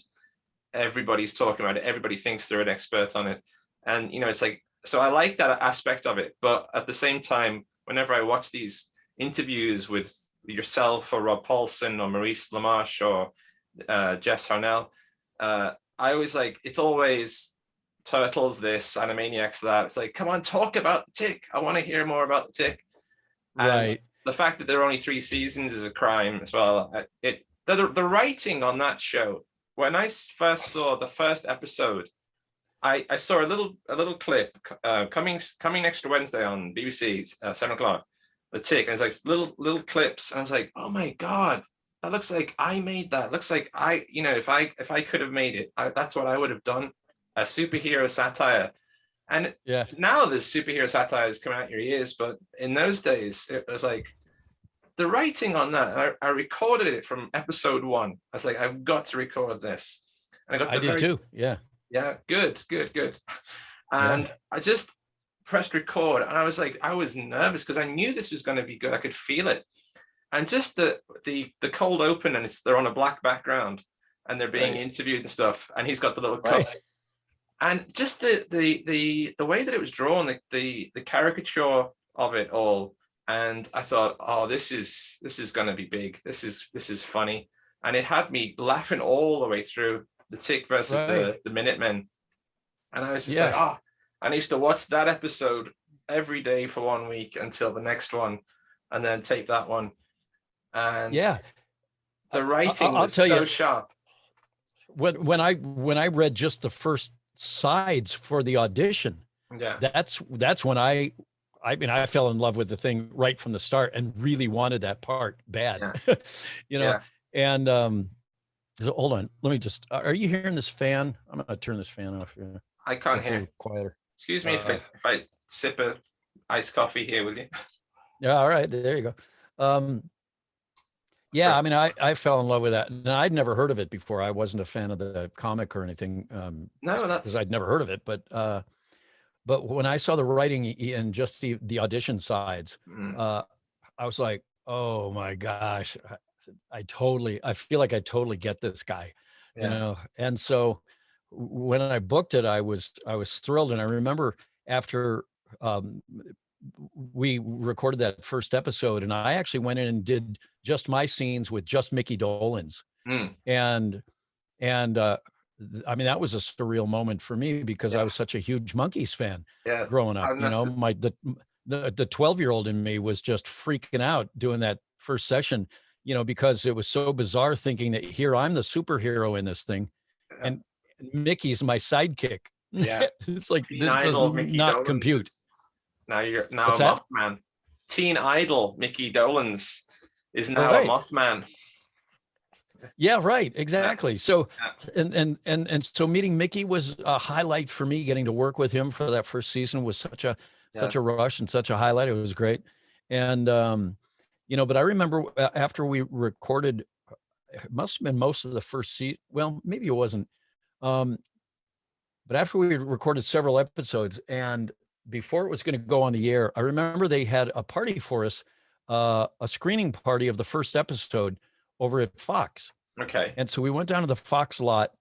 everybody's talking about it. Everybody thinks they're an expert on it, and it's like, so I like that aspect of it. But at the same time, whenever I watch these interviews with yourself or Rob Paulson or Maurice Lamarche or Jess Harnell, I always it's always Turtles this, Animaniacs that. It's like, come on, talk about the Tick. I want to hear more about the Tick. Right. The fact that there are only 3 seasons is a crime as well. The writing on that show, when I first saw the first episode, I saw a little clip coming next Wednesday on BBC 7:00. The Tick, and it's like little clips, and I was like, oh my god, that looks like I made that. Looks like if I could have made it, that's what I would have done. A superhero satire. And now there's superhero satires coming out your ears, but in those days it was like the writing on that. I recorded it from episode 1. I was like, I've got to record this, and I did too. Yeah, good. And I just pressed record, and I was nervous because I knew this was going to be good. I could feel it, and just the cold open, and they're on a black background, and they're being interviewed and stuff, and he's got the little cup, and just the way that it was drawn, the caricature of it all, and I thought, oh, this is going to be big. This is funny, and it had me laughing all the way through. The Tick versus the Minutemen, and I was just like, oh. And I used to watch that episode every day for 1 week until the next one, and then tape that one. And the writing was so sharp. When I read just the first sides for the audition, that's when I fell in love with the thing right from the start and really wanted that part bad. And so hold on, let me just. Are you hearing this fan? I'm gonna turn this fan off here. I can't hear. Quieter. Excuse me if I sip a iced coffee here, will you? Yeah, all right. There you go. Yeah, I mean, I fell in love with that. And I'd never heard of it before. I wasn't a fan of the comic or anything, No, because that's I'd never heard of it. But when I saw the writing and just the audition sides, I was like, oh my gosh, I feel like I totally get this guy, you know? And so when I booked it, I was thrilled. And I remember after, we recorded that first episode, and I actually went in and did just my scenes with just Mickey Dolenz. And, I mean, that was a surreal moment for me because I was such a huge Monkees fan growing up. You know, the 12-year-old in me was just freaking out doing that first session, you know, because it was so bizarre thinking that here I'm the superhero in this thing, and Mickey's my sidekick. Yeah. It's like, Teen this does Idol Mickey not Dolenz compute. Now you're a What's that? Mothman. Teen Idol Mickey Dolenz is now a Mothman. Yeah, right. Exactly. So, and so meeting Mickey was a highlight for me. Getting to work with him for that first season was such a rush and such a highlight. It was great. And, you know, but I remember after we recorded, it must have been most of the first season. Well, maybe it wasn't. But after we recorded several episodes and before it was going to go on the air, I remember they had a party for us, a screening party of the first episode over at Fox. Okay. And so we went down to the Fox lot,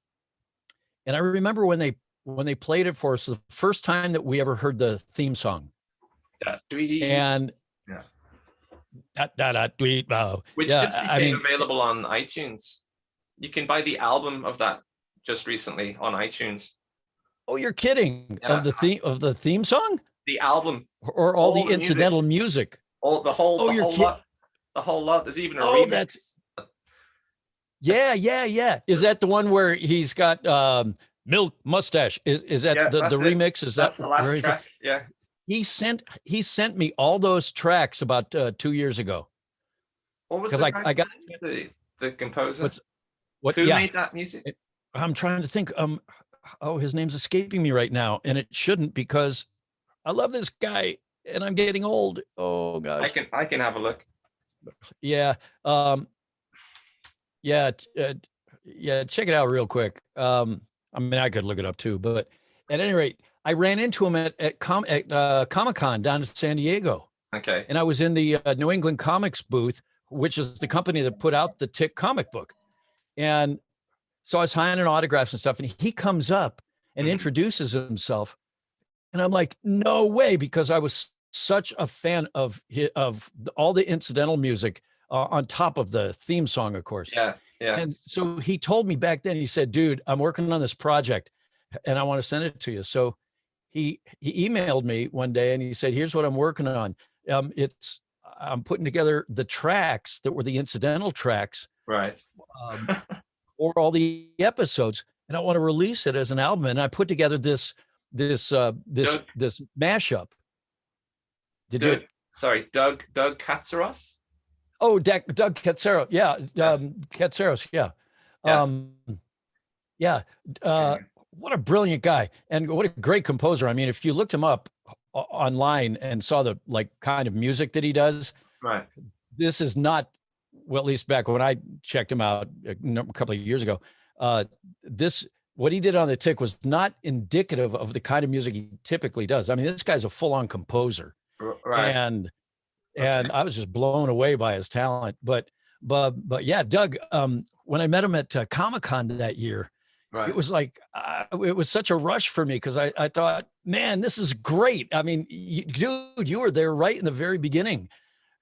and I remember when they played it for us, the first time that we ever heard the theme song. And which just became available on iTunes. You can buy the album of that just recently on iTunes. Oh, you're kidding! Of the theme song? The album, or all the incidental music? The whole lot. There's even a remix. Yeah. Is that the one where he's got milk mustache? Is that the remix? Is that's the last track? Yeah. He sent me all those tracks about 2 years ago. What was I got the composer? Who made that music? I'm trying to think. His name's escaping me right now, and it shouldn't because I love this guy and I'm getting old. Oh gosh. I can have a look. Yeah. Check it out real quick. I mean, I could look it up too, but at any rate, I ran into him at Comic-Con down in San Diego. Okay. And I was in the New England Comics booth, which is the company that put out the Tick comic book. And so I was signing autographs and stuff, and he comes up and introduces himself. And I'm like, no way, because I was such a fan of all the incidental music on top of the theme song, of course. Yeah. And so he told me back then, he said, dude, I'm working on this project and I want to send it to you. So he emailed me one day and he said, here's what I'm working on. I'm putting together the tracks that were the incidental tracks. Right. Or all the episodes, and I want to release it as an album. And I put together this mashup. Doug Katsaros? Oh, Doug Katsaros. Yeah. Katsaros. Yeah. What a brilliant guy. And what a great composer. I mean, if you looked him up online and saw the kind of music that he does, right. This is not, well, at least back when I checked him out a couple of years ago, what he did on the Tick was not indicative of the kind of music he typically does. I mean, this guy's a full-on composer. Right. And I was just blown away by his talent. But yeah, Doug, when I met him at Comic-Con that year, it was like, it was such a rush for me because I thought, man, this is great. I mean, dude, you were there right in the very beginning,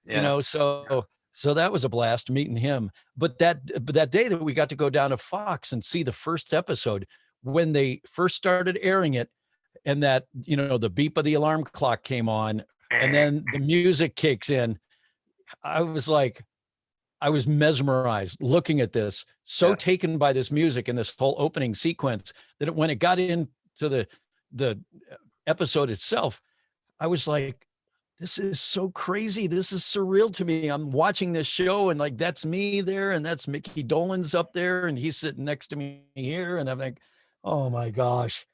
you know, so that was a blast meeting him. But that day that we got to go down to Fox and see the first episode when they first started airing it, and that, you know, the beep of the alarm clock came on and then the music kicks in, I was mesmerized looking at this, taken by this music and this whole opening sequence that when it got into the episode itself, I was like, this is so crazy. This is surreal to me. I'm watching this show and that's me there. And that's Mickey Dolenz up there. And he's sitting next to me here. And I'm like, oh my gosh,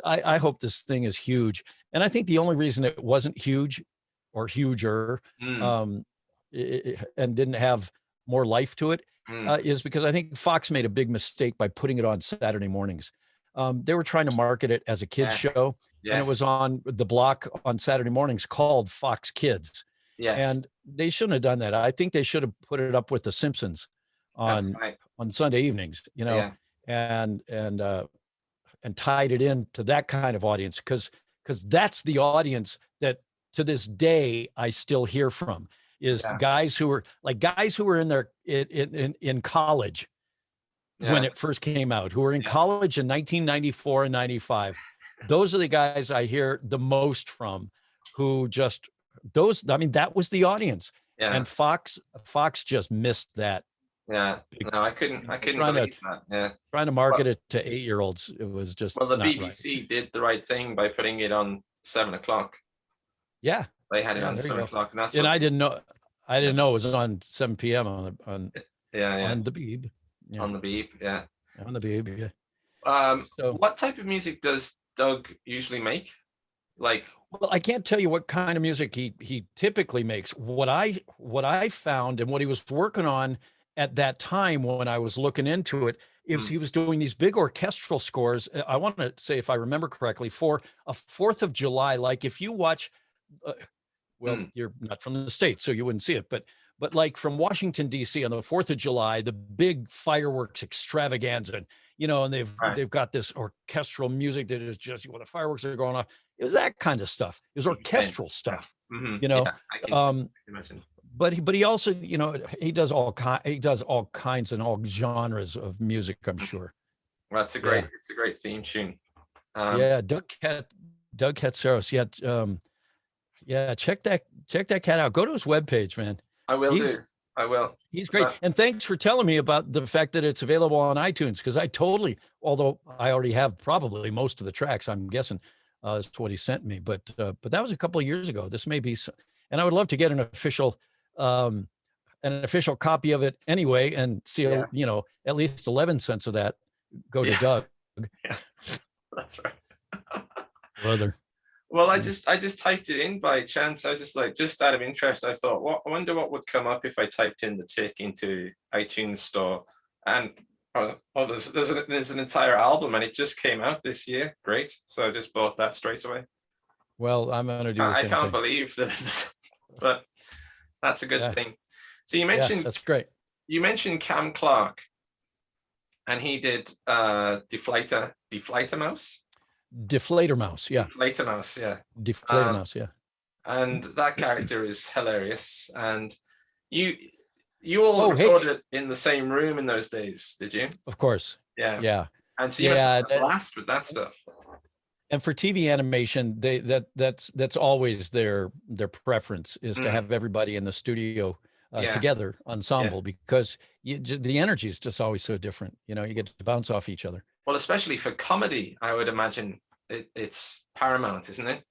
I hope this thing is huge. And I think the only reason it wasn't huge or huger, and didn't have more life to it, Mm. is because I think Fox made a big mistake by putting it on Saturday mornings. They were trying to market it as a kids Yes. show, and it Yes. was on the block on Saturday mornings called Fox Kids. Yes. And they shouldn't have done that. I think they should have put it up with The Simpsons That's on right. Sunday evenings, you know, Yeah. and tied it in to that kind of audience, because that's the audience that to this day I still hear from, is Yeah. guys who were in their in college when Yeah. it first came out, who were in Yeah. college in 1994 and 95. Those are the guys I hear the most from, who just I mean, that was the audience. Yeah. And Fox just missed that. Yeah. No, I couldn't trying believe that. Yeah. Trying to market it to 8-year-olds. It was just Well, the not BBC right. did the right thing by putting it on 7 o'clock. Yeah. They had it Yeah, on there you 7 go. o'clock, and that's And what. I didn't know it was on 7 p.m. on Yeah. on the Beeb. Yeah. On the beep. Yeah. On the Beeb. Yeah. So, What type of music does Doug usually make? Like, well, I can't tell you what kind of music he typically makes. What I found and what he was working on at that time when I was looking into it is he was doing these big orchestral scores. I want to say, if I remember correctly, for a 4th of July. Like if you watch, well, you're not from the States, so you wouldn't see it, but like from Washington, D.C. on the 4th of July, the big fireworks extravaganza, you know, and they've got this orchestral music that is just when the fireworks are going off. It was that kind of stuff. It was orchestral stuff, yeah. you know. Yeah, I can imagine. But he also, you know, he does all kinds and all genres of music, I'm sure. Well, it's a great theme tune. Yeah, Doug Katsaros. Yeah, check that cat out. Go to his webpage, man. I will. He's great. And thanks for telling me about the fact that it's available on iTunes, because although I already have probably most of the tracks, I'm guessing that's what he sent me. But that was a couple of years ago. This may be, and I would love to get an official copy of it anyway, and see, you know, at least 11 cents of that go to Doug. Yeah, that's right. Brother. Well, I just typed it in by chance. I was just out of interest, I thought, I wonder what would come up if I typed in the Tick into iTunes Store. And there's an entire album, and it just came out this year. Great. So I just bought that straight away. Well, I'm going to do the same thing. I can't believe that, but that's a good thing. So you mentioned, that's great. You mentioned Cam Clark, and he did Deflator Mouse. Deflator Mouse, yeah. Deflator Mouse, yeah. Deflator Mouse, yeah. And that character is hilarious. And you all recorded in the same room in those days, did you? Of course. Yeah. Yeah. And so you must have a blast with that stuff. And for TV animation, that's always their preference, is to have everybody in the studio together, ensemble, because the energy is just always so different. You know, you get to bounce off each other. Well, especially for comedy, I would imagine it's paramount, isn't it?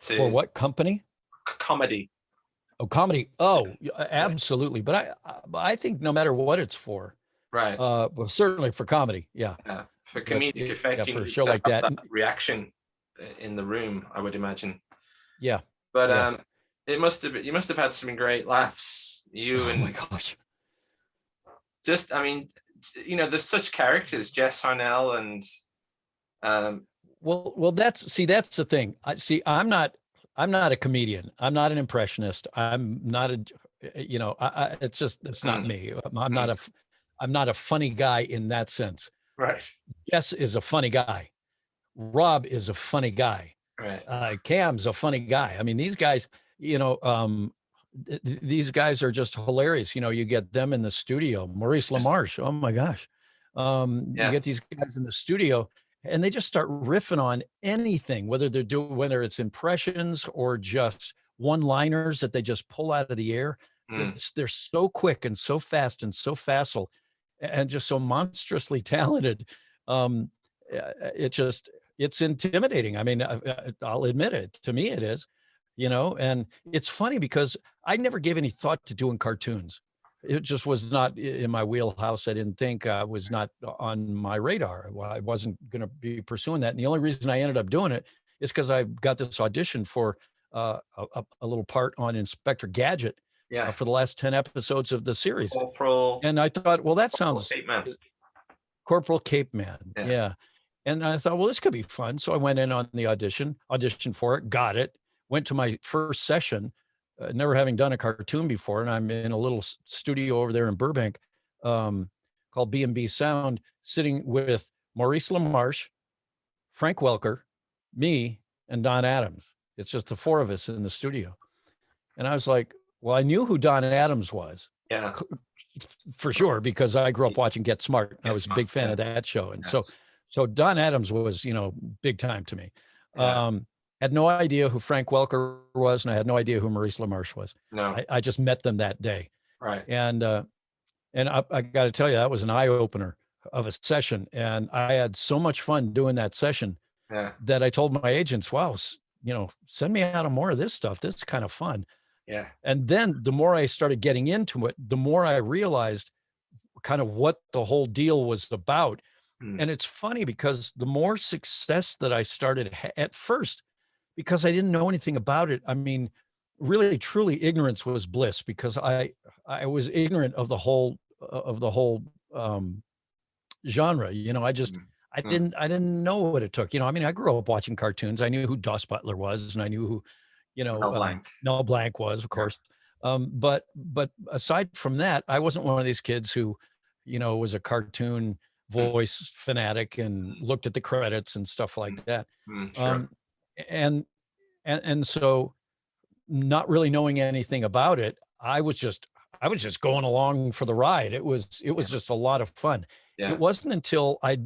For what company? Comedy. Oh, comedy. Oh, absolutely. But I think no matter what it's for. Right. Well, certainly for comedy. Yeah. Yeah. For comedic effect, for a show like that reaction in the room, I would imagine. Yeah. But you must have had some great laughs. You and oh my gosh. Just, I mean, you know, there's such characters, Jess Harnell and well, that's the thing. I'm not a comedian. I'm not an impressionist. I'm not it's not me. I'm not a funny guy in that sense. Right. Jess is a funny guy. Rob is a funny guy. Right. Cam's a funny guy. I mean, these guys, you know, these guys are just hilarious. You know, you get them in the studio. Maurice Lamarche. Oh my gosh. You get these guys in the studio, and they just start riffing on anything, whether it's impressions or just one-liners that they just pull out of the air. They're so quick and so fast and so facile, and just so monstrously talented. It's intimidating. I mean, I'll admit it. To me, it is. You know, and it's funny because I never gave any thought to doing cartoons. It just was not in my wheelhouse. I didn't think was not on my radar. Well, I wasn't going to be pursuing that. And the only reason I ended up doing it is because I got this audition for a little part on Inspector Gadget for the last 10 episodes of the series. Corporal. And I thought, well, that sounds Corporal Cape Man. Yeah. And I thought, well, this could be fun. So I went in on the auditioned for it, got it, went to my first session, never having done a cartoon before. And I'm in a little studio over there in Burbank called B&B Sound, sitting with Maurice Lamarche, Frank Welker, me, and Don Adams. It's just the four of us in the studio. And I was like, well, I knew who Don Adams was. Yeah. For sure, because I grew up watching Get Smart. I was a big fan of that show. And so Don Adams was, big time to me. Had no idea who Frank Welker was, and I had no idea who Maurice Lamarche was. No. I just met them that day. Right. And I got to tell you, that was an eye opener of a session. And I had so much fun doing that session that I told my agents, wow, send me out on more of this stuff. This is kind of fun. Yeah. And then the more I started getting into it, the more I realized kind of what the whole deal was about. And it's funny because the more success that I started at first, because I didn't know anything about it. I mean, really, truly, ignorance was bliss, because I was ignorant of the whole genre. I didn't know what it took. I grew up watching cartoons. I knew who Doss Butler was, and I knew who, Mel Blanc was, of course. But aside from that, I wasn't one of these kids who, was a cartoon voice fanatic and looked at the credits and stuff like that. Sure. And so, not really knowing anything about it, I was just going along for the ride. It was just a lot of fun. Yeah. It wasn't until I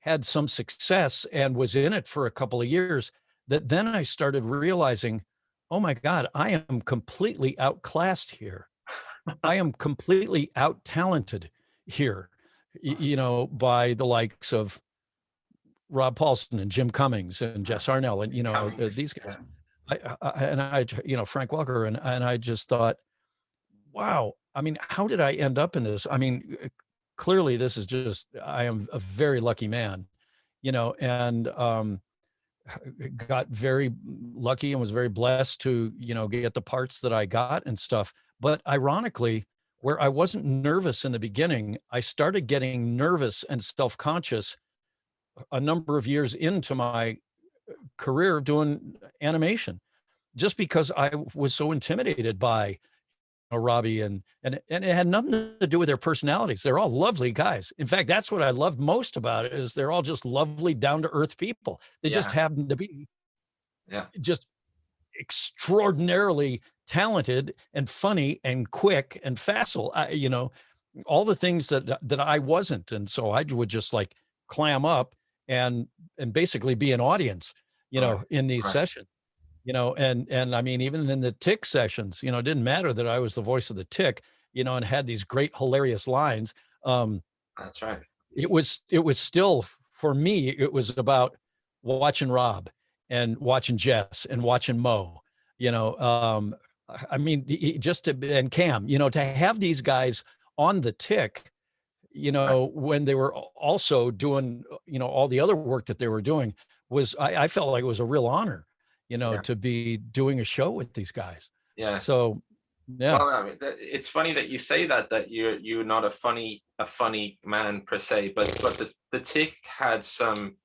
had some success and was in it for a couple of years that then I started realizing, oh my God, I am completely outclassed here. I am completely out-talented here, by the likes of Rob Paulson and Jim Cummings and Jess Arnell and, these guys. Frank Welker. And I just thought, wow, how did I end up in this? Clearly this is just, I am a very lucky man, and got very lucky and was very blessed to, get the parts that I got and stuff. But ironically, where I wasn't nervous in the beginning, I started getting nervous and self-conscious a number of years into my career doing animation, just because I was so intimidated by Robbie and it had nothing to do with their personalities. They're all lovely guys. In fact, that's what I loved most about it, is they're all just lovely, down to earth people. They just happen to be just extraordinarily talented and funny and quick and facile. All the things that I wasn't. And so I would just like clam up and basically be an audience, in these sessions. And even in the Tick sessions, it didn't matter that I was the voice of the Tick, and had these great, hilarious lines. That's right. It was still, for me, it was about watching Rob and watching Jess and watching Mo, and Cam, to have these guys on the Tick, when they were also doing, all the other work that they were doing, I felt like it was a real honor, to be doing a show with these guys. Yeah. So, yeah. Well, it's funny that you say that you're not a funny man per se, but the Tick had some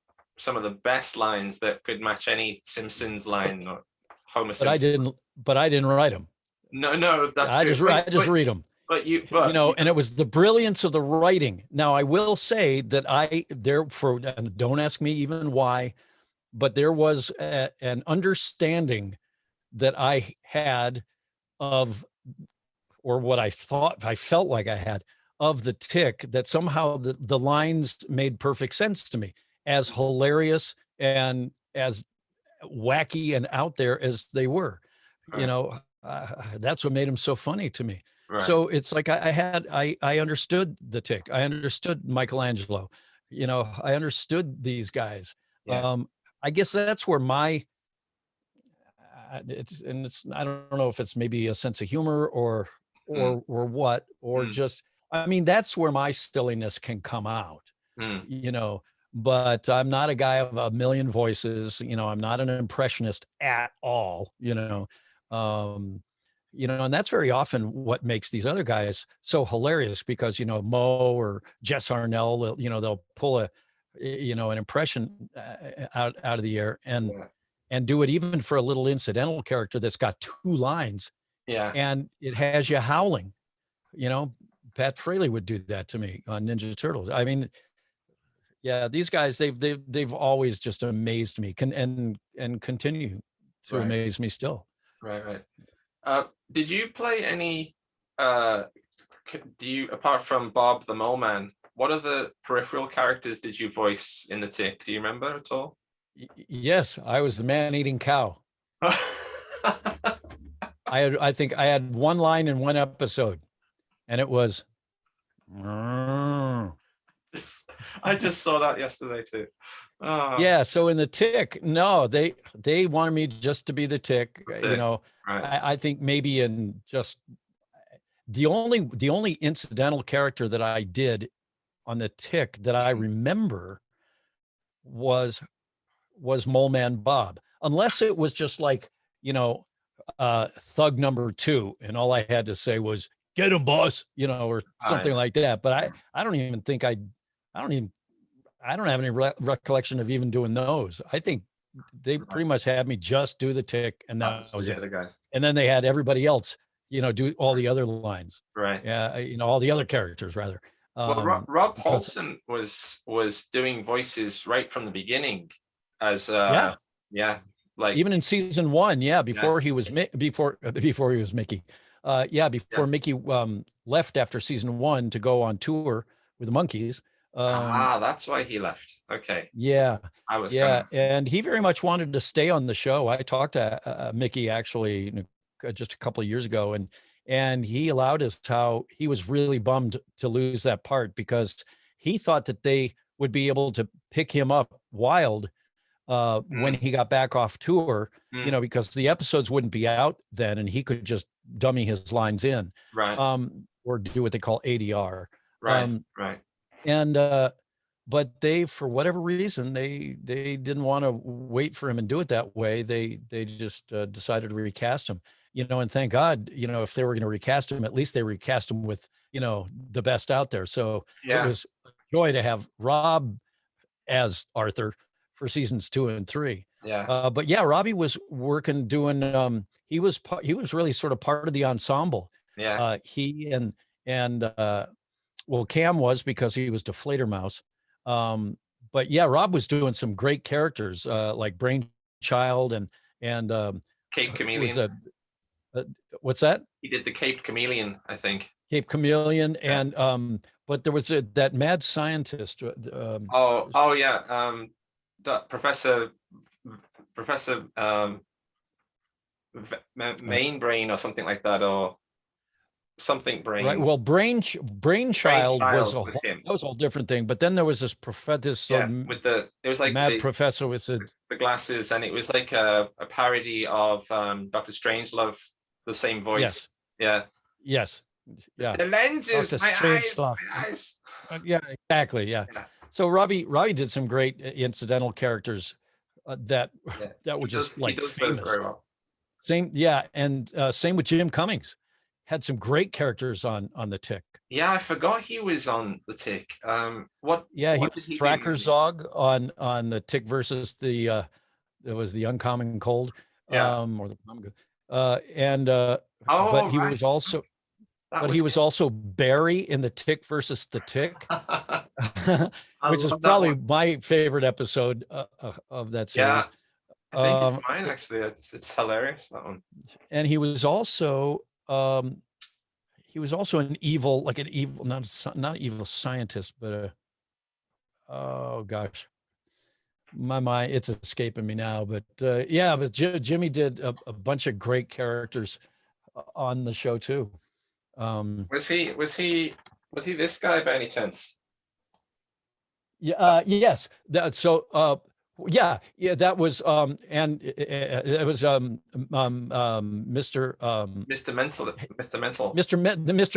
of the best lines that could match any Simpsons line or Homer Simpson. But I didn't write them. No, that's true. I just read them. And it was the brilliance of the writing. Now, I will say that and don't ask me even why, but there was an understanding that I had of, or what I felt like I had of the Tick, that somehow the lines made perfect sense to me, as hilarious and as wacky and out there as they were. Right. That's what made them so funny to me. Right. So it's like I understood the Tick. I understood Michelangelo. I understood these guys. Yeah. I guess that's where I don't know if it's maybe a sense of humor or what, or just, that's where my silliness can come out, but I'm not a guy of a million voices. I'm not an impressionist at all, and that's very often what makes these other guys so hilarious, because, Mo or Jess Arnell, they'll pull an impression out of the air and do it even for a little incidental character that's got 2 lines. Yeah. And it has you howling. Pat Fraley would do that to me on Ninja Turtles. I mean, yeah, these guys, they've always just amazed me and continue to amaze me still. Right. Did you play any, apart from Bob the Mole Man, what other peripheral characters did you voice in the Tick? Do you remember at all? Yes, I was the man-eating cow. I think I had one line in one episode, and it was, I just saw that yesterday too. Oh. Yeah. So in the Tick, no, they wanted me just to be the Tick. Right. I think maybe in just the only incidental character that I did on the Tick that I remember was Mole Man Bob, unless it was just like, thug number 2, and all I had to say was, "Get him, boss," or something like that. But I don't even think I don't have any recollection of even doing those. I think they pretty much had me just do the Tick, and that was it. The guys. And then they had everybody else, do all the other lines. Right. Yeah. All the other characters rather. Well, Rob Paulson was doing voices right from the beginning as like even in season 1, before he was before he was Mickey. Mickey left after season 1 to go on tour with the Monkees. That's why he left. Okay. Yeah. I was. Yeah, and he very much wanted to stay on the show. I talked to Mickey actually just a couple of years ago, and he allowed us. How he was really bummed to lose that part, because he thought that they would be able to pick him up wild when he got back off tour, because the episodes wouldn't be out then, and he could just dummy his lines in, right, or do what they call ADR, right. And but they, for whatever reason, they didn't want to wait for him and do it that way. They just decided to recast him, and thank God, if they were going to recast him, at least they recast him with the best out there. So it was a joy to have Rob as Arthur for seasons 2 and 3. But Robbie was working, doing he was really sort of part of the ensemble. He and Cam was, because he was Deflator Mouse. But Rob was doing some great characters like Brainchild and Cape Chameleon. What's that? He did the Cape Chameleon, I think. Cape Chameleon, and but there was that mad scientist. Professor Mainbrain or something like that, or something brain. Right. Well, Brainchild was that was a whole different thing. But then there was this professor, with it was like mad professor with the glasses, and it was like a parody of Dr. Strangelove, the same voice. Yes. The lenses, my eyes. Yeah, exactly. Yeah. So Robbie did some great incidental characters that were just like famous. Very well. Same with Jim Cummings. Had some great characters on the Tick. Yeah, I forgot he was on the Tick. He was Thracker Zog on the Tick versus the it was the Uncommon Cold, or the Common Good. But he was also. He was also Barry in the Tick versus the Tick, which is probably my favorite episode of that series. Yeah, I think it's mine actually. It's hilarious, that one. And he was also an evil, not an evil scientist, but oh gosh, my mind, it's escaping me now. But but Jimmy did a bunch of great characters on the show too. Was he this guy by any chance? Yes. That was and it was Mr.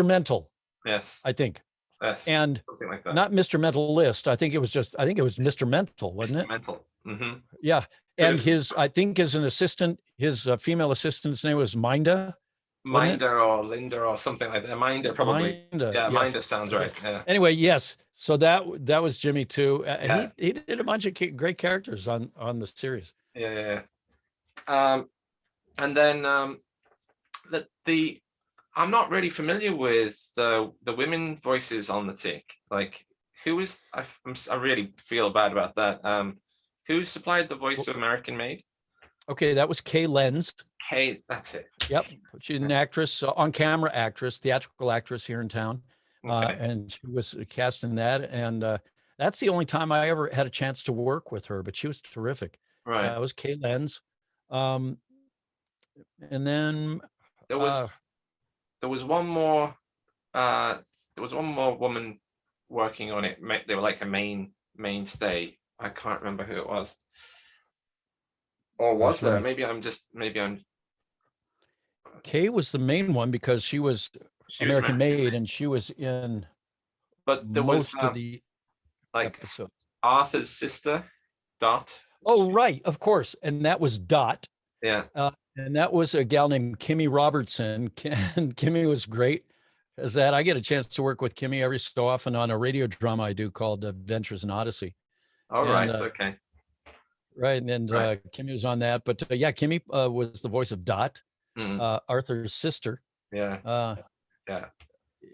Mental. Yes, I think. Yes, and something like that. Not Mr. Mentalist. I think it was Mr. Mental, wasn't it? Mr. Mental. Mm-hmm. Yeah, and his, I think, as an assistant, his female assistant's name was Minda. Minder or Linda or something like that. Minder, probably. Yeah, Minder sounds right. Yeah. Anyway, yes. So that was Jimmy too. Yeah. He did a bunch of great characters on the series. Yeah. And then the I'm not really familiar with the women voices on the Tick. Like, who is? I really feel bad about that. Who supplied the voice of American Made? Okay, that was Kay Lenz. Kay, that's it. Yep, she's an actress, on-camera actress, theatrical actress here in town, Okay. and she was cast in that. And that's the only time I ever had a chance to work with her, but she was terrific. Right. It was Kay Lenz. And then there was one more. There was one more woman working on it. They were like a mainstay. I can't remember who it was. Or was there? Maybe I'm. Kay was the main one because she was American Made, and she was in. But there most was of the like episodes. Arthur's sister, Dot. Oh, right, of course, and that was Dot. Yeah. And that was a gal named Kimmy Robertson. And Kimmy was great. As that I get a chance to work with Kimmy every so often on a radio drama I do called Adventures in Odyssey. All right. Okay. Right. And Kimmy was on that. But yeah, Kimmy was the voice of Dot, Arthur's sister. Yeah. Yeah.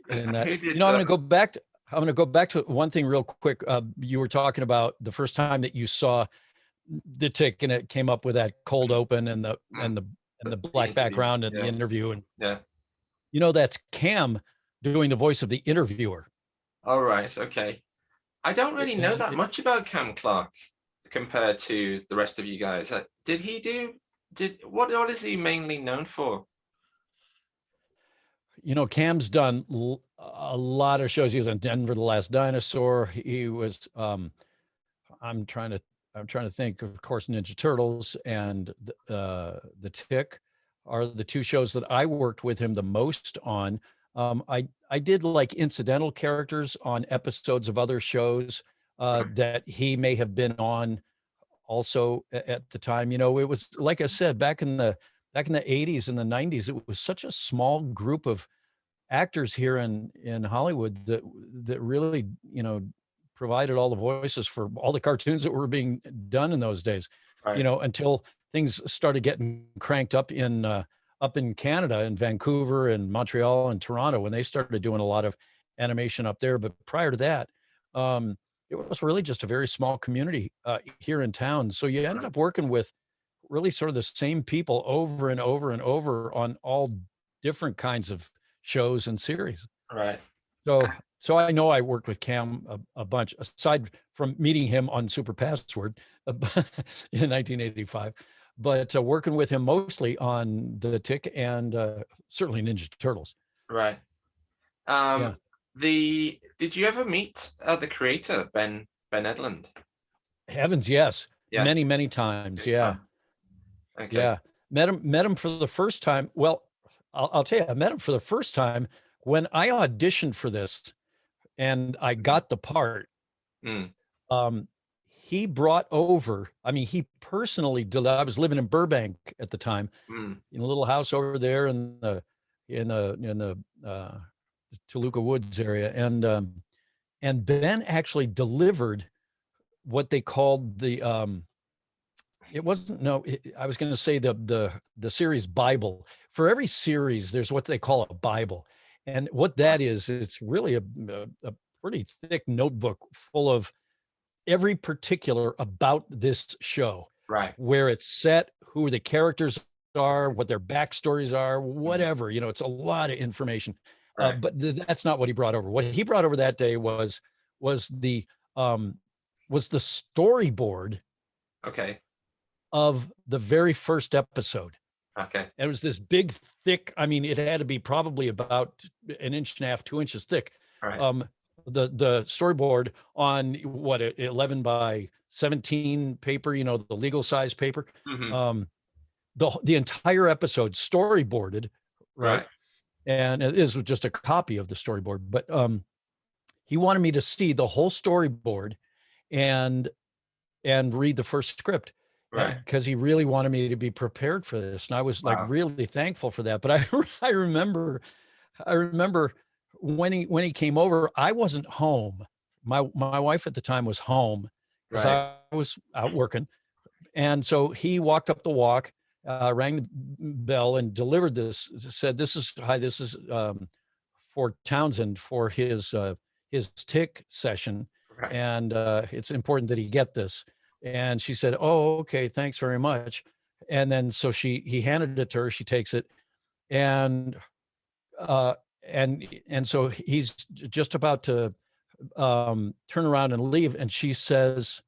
And that, I'm going to go back to, one thing real quick. You were talking about the first time that you saw the Tick, and it came up with that cold open and the black background and the interview. And that's Cam doing the voice of the interviewer. All right. Okay. I don't really know that much about Cam Clark compared to the rest of you guys. What is he mainly known for? Cam's done a lot of shows. He was on Denver, The Last Dinosaur. He was, I'm trying to think, of course, Ninja Turtles and the Tick are the two shows that I worked with him the most on. I did like incidental characters on episodes of other shows that he may have been on also at the time. It was, like I said, back in the 80s and the 90s, it was such a small group of actors here in Hollywood that really, provided all the voices for all the cartoons that were being done in those days, right. Until things started getting cranked up in Canada, in Vancouver and Montreal and Toronto, when they started doing a lot of animation up there. But prior to that, it was really just a very small community here in town. So you ended up working with really sort of the same people over and over and over on all different kinds of shows and series. Right. So I know I worked with Cam a bunch, aside from meeting him on Super Password in 1985, but working with him mostly on the Tick and certainly Ninja Turtles. Right. Did you ever meet the creator, Ben Edlund? Heavens, yes. Yeah. Many times. Yeah. Okay. Yeah. Met him for the first time. Well, I'll tell you, I met him for the first time when I auditioned for this and I got the part. He brought over, he personally I was living in Burbank at the time, in a little house over there in the Toluca Woods area. And Ben actually delivered what they called the, I was going to say the series Bible. For every series, there's what they call a Bible. And what that is, it's really a pretty thick notebook full of every particular about this show. Right. Where it's set, who the characters are, what their backstories are, whatever. It's a lot of information. Right. But that's not what he brought over. What he brought over that day was the storyboard. Okay. Of the very first episode. Okay. And it was this big, thick, it had to be probably about 1.5 inches, 2 inches thick. Right. The storyboard on 11 by 17 paper, the legal size paper. Mm-hmm. The entire episode storyboarded, right? And it is just a copy of the storyboard, but he wanted me to see the whole storyboard and read the first script. Right. Because he really wanted me to be prepared for this. And I was like really thankful for that. But I remember when he came over, I wasn't home. My wife at the time was home because I was out working. And so he walked up the walk, rang the bell and delivered this, said, this is for Townsend for his tick session. Right. And it's important that he get this. And she said, oh, okay, thanks very much. And then so he handed it to her, she takes it. And so he's just about to turn around and leave. And she says,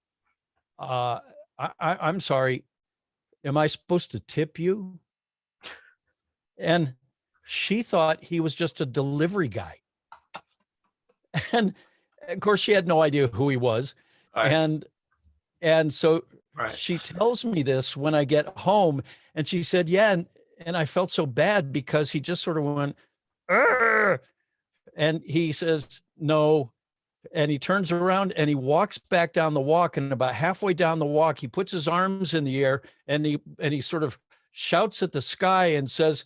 I'm sorry, am I supposed to tip you? And she thought he was just a delivery guy. And of course she had no idea who he was. Right. And so she tells me this when I get home, and she said, yeah. And I felt so bad because he just sort of went, argh! And he says, no. And he turns around and he walks back down the walk. And about halfway down the walk, he puts his arms in the air and he sort of shouts at the sky and says,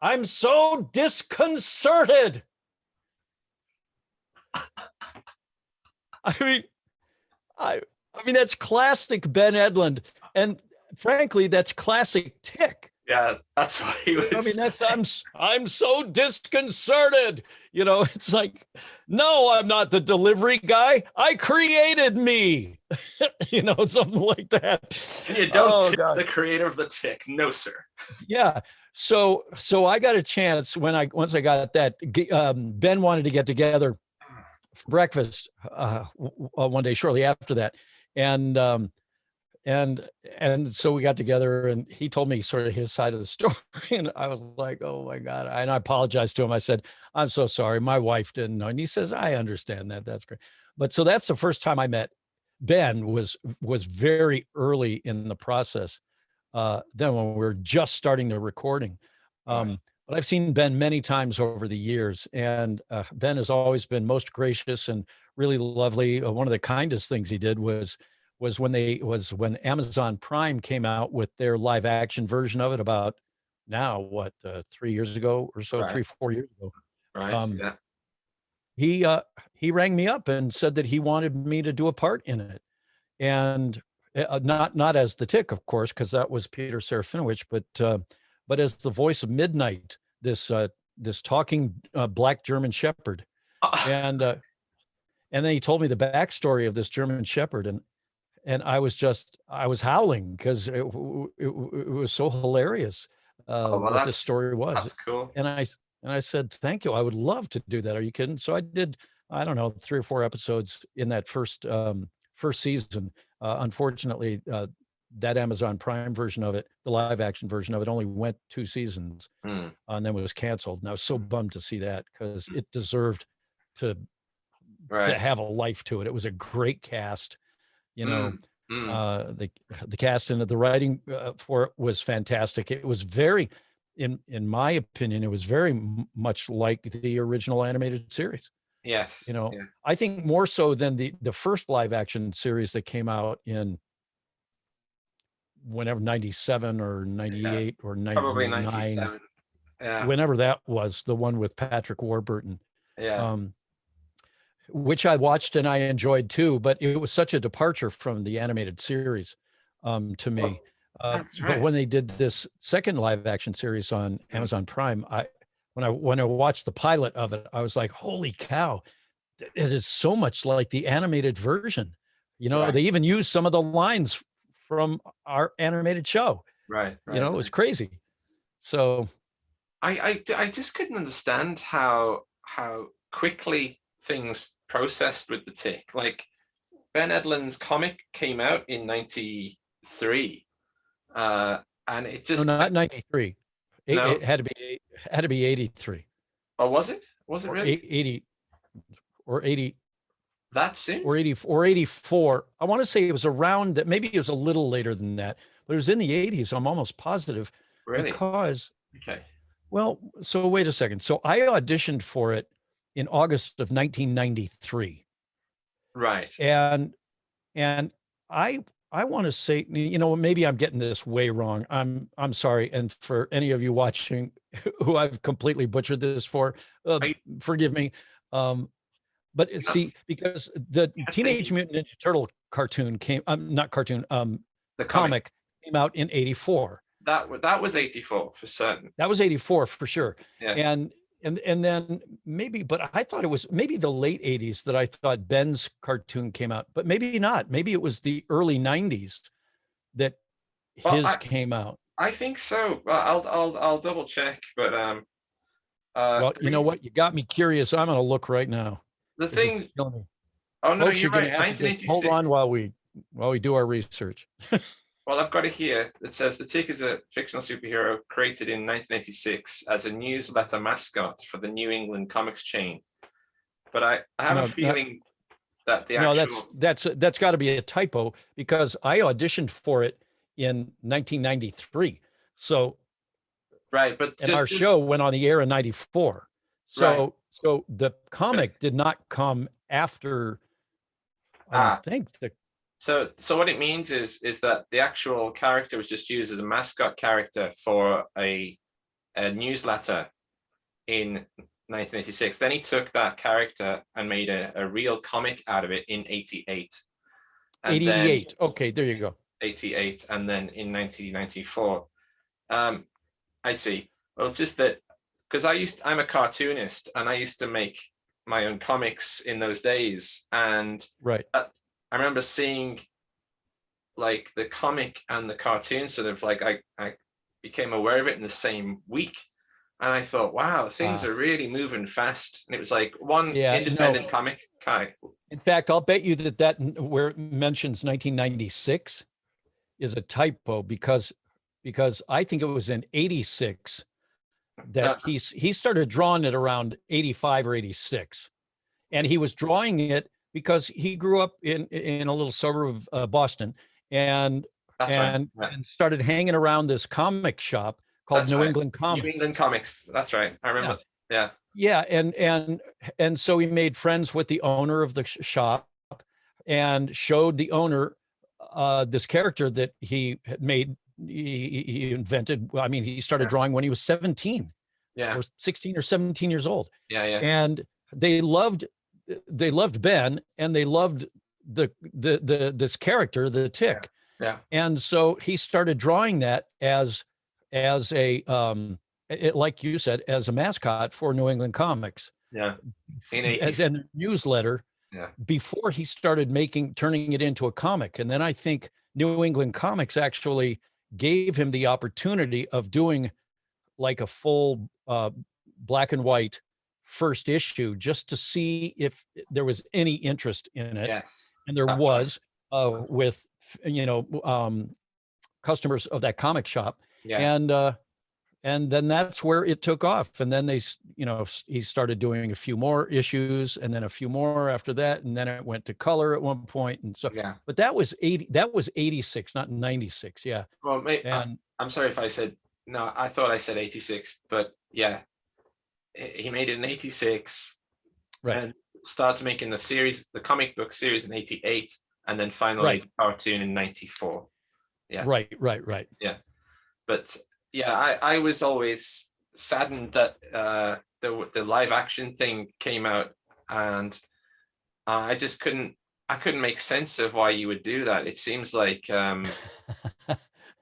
I'm so disconcerted. I mean, that's classic Ben Edlund. And frankly, that's classic Tick. Yeah, that's what he would say. I'm so disconcerted. It's like, no, I'm not the delivery guy. I created me. Something like that. And you don't tip the creator of the Tick. No, sir. Yeah. So I got a chance once I got that, Ben wanted to get together for breakfast one day shortly after that. And so we got together and he told me sort of his side of the story. And I was like, oh my God. And I apologized to him. I said, I'm so sorry. My wife didn't know. And he says, I understand that. That's great. But so that's the first time I met Ben was very early in the process. Then when we were just starting the recording. But I've seen Ben many times over the years, and Ben has always been most gracious and really lovely. One of the kindest things he did was when Amazon Prime came out with their live action version of it about 3 years ago or so, 3-4 years ago. Right. He rang me up and said that he wanted me to do a part in it. And not as the Tick, of course, because that was Peter Serafinowicz, but as the voice of Midnight, this talking black German Shepherd. And then he told me the backstory of this German Shepherd, and I was howling because it was so hilarious what this story was. That's cool. And I said, thank you. I would love to do that. Are you kidding? So I did, I don't know, 3 or 4 episodes in that first season. Unfortunately, that Amazon Prime version of it, the live action version of it, only went 2 seasons and then was canceled. And I was so bummed to see that because it deserved to have a life to it. It was a great cast. The cast and the writing for it was fantastic. It was very, in my opinion, it was very much like the original animated series. Yes. I think more so than the first live action series that came out in whenever 97 or 98 or 99. Probably 97. Yeah. Whenever that was, the one with Patrick Warburton. Yeah. Which I watched and I enjoyed too, but it was such a departure from the animated series to me. That's right. But when they did this second live action series on Amazon Prime, when I watched the pilot of it, I was like, holy cow, it is so much like the animated version. They even used some of the lines from our animated show. Right. It was crazy. So I just couldn't understand how quickly things processed with the Tick. Like Ben Edlund's comic came out in 93. And it just not 93. No? It had to be 83. Oh, was it? Was it really? 80 or 80. That soon? Or 84. I want to say it was around that. Maybe it was a little later than that, but it was in the 80s. I'm almost positive. Really? Because, okay. Well, so wait a second. So I auditioned for it in August of 1993. Right. And I I want to say, maybe I'm getting this way wrong. I'm sorry. And for any of you watching who I've completely butchered this for, forgive me. But see, because the Teenage Mutant Ninja Turtle cartoon not cartoon, the comic came out in 84. That was 84 for certain. That was 84 for sure. Yeah. And then maybe, but I thought it was maybe the late 80s that I thought Ben's cartoon came out, but maybe not. Maybe it was the early 90s that his came out. I think so. Well, I'll double check, but well, you know what? You got me curious. I'm gonna look right now. The thing. Oh no, you're right. 1986. Hold on while we do our research. Well, I've got it here. It says the Tick is a fictional superhero created in 1986 as a newsletter mascot for the New England comics chain. But I have a feeling that the actual... that's got to be a typo, because I auditioned for it in 1993. So right, but our show went on the air in 94. So so the comic did not come after. I don't think the... So what it means is that the actual character was just used as a mascot character for a newsletter in 1986. Then he took that character and made a real comic out of it in 88. 88. Okay, there you go. 88, and then in 1994. I see. Well, it's just that because I'm a cartoonist and I used to make my own comics in those days, and I remember seeing like the comic and the cartoon sort of like I became aware of it in the same week, and I thought, wow, things are really moving fast. And it was like one independent comic. In fact, I'll bet you that where it mentions 1996 is a typo, because I think it was in 86 that he started drawing it around 85 or 86, and he was drawing it because he grew up in a little suburb of Boston, and started hanging around this comic shop called New England Comics. New England Comics. That's right. I remember. Yeah. Yeah, and so he made friends with the owner of the shop, and showed the owner this character that he had made. He invented. I mean, he started drawing when he was 17. Yeah. Or 16 or 17 years old. Yeah. And they loved Ben, and they loved this character, the Tick. Yeah. And so he started drawing that as a like you said, as a mascot for New England Comics. Yeah. As a newsletter. Yeah. Before he started turning it into a comic. And then I think New England Comics actually gave him the opportunity of doing like a full black and white first issue, just to see if there was any interest in it. Yes. And there was with customers of that comic shop. Yeah. And then that's where it took off. And then he started doing a few more issues, and then a few more after that. And then it went to color at one point. And so, but that was 86, not 96. Yeah. Well, I'm sorry if I said, no, I thought I said 86, but yeah, he made it in 86, and started making the comic book series in 88, and then finally the cartoon in 94. Yeah. Right. Yeah. But yeah, I was always saddened that the live action thing came out, and I just couldn't make sense of why you would do that. It seems like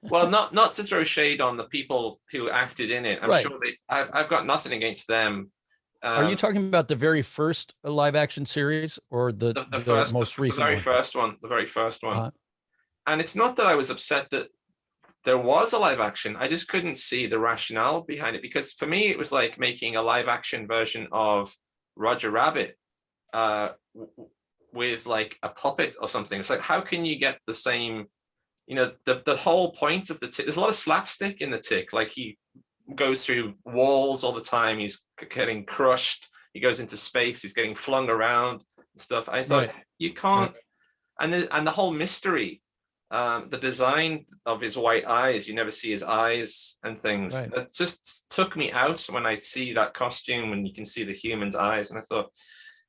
well, not to throw shade on the people who acted in it. I'm sure I've got nothing against them. Are you talking about the very first live action series, or the most recent? The very first one. And it's not that I was upset that there was a live action. I just couldn't see the rationale behind it, because for me, it was like making a live action version of Roger Rabbit with like a puppet or something. It's like, how can you get the same, the whole point of the Tick, there's a lot of slapstick in the Tick. Like, he goes through walls all the time. He's getting crushed. He goes into space. He's getting flung around and stuff. I thought you can't, and the whole mystery, the design of his white eyes, you never see his eyes and things. It just took me out when I see that costume, when you can see the human's eyes. And I thought,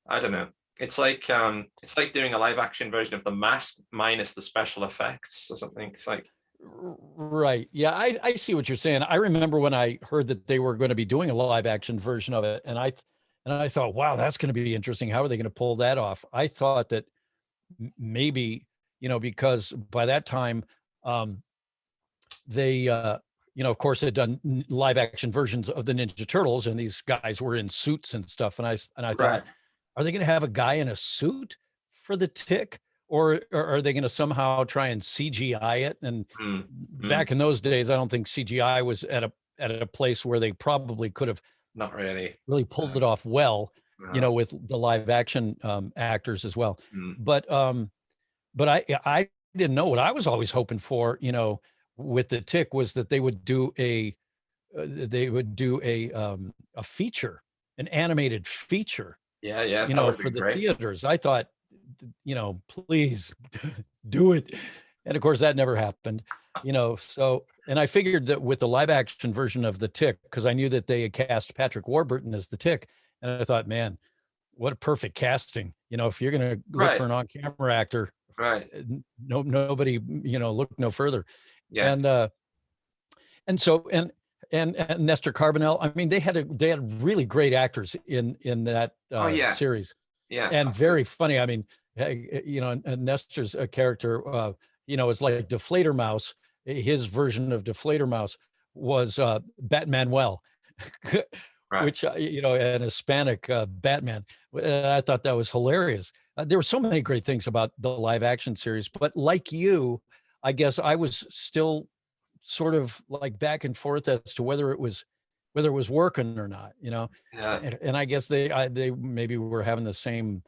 I don't know. It's like doing a live action version of The Mask minus the special effects or something. It's like, right. Yeah, I see what you're saying. I remember when I heard that they were going to be doing a live action version of it, and I thought, wow, that's going to be interesting. How are they going to pull that off? I thought that maybe, because by that time, they, of course, had done live action versions of the Ninja Turtles, and these guys were in suits and stuff. And I right. thought, are they going to have a guy in a suit for the Tick, or are they going to somehow try and CGI it? And back in those days, I don't think CGI was at a place where they probably could have not really pulled it off well, with the live action actors as well. But I didn't know what I was always hoping for, with the Tick, was that they would do a feature, an animated feature. Yeah. For the theaters. I thought, please do it. And of course that never happened, so, and I figured that with the live action version of the Tick, because I knew that they had cast Patrick Warburton as the Tick, and I thought, man, what a perfect casting. If you're going to look for an on-camera actor, right. Nobody, look no further. Yeah. And so, and Nestor Carbonell, I mean, they had really great actors in that series. Yeah. And absolutely. Very funny. I mean, and Nestor's character, is like Deflator Mouse. His version of Deflator Mouse was Batmanuel, right. Which, an Hispanic Batman. I thought that was hilarious. There were so many great things about the live action series, but like you, I guess I was still sort of like back and forth as to whether it was working or not, Yeah. And I guess they maybe were having the same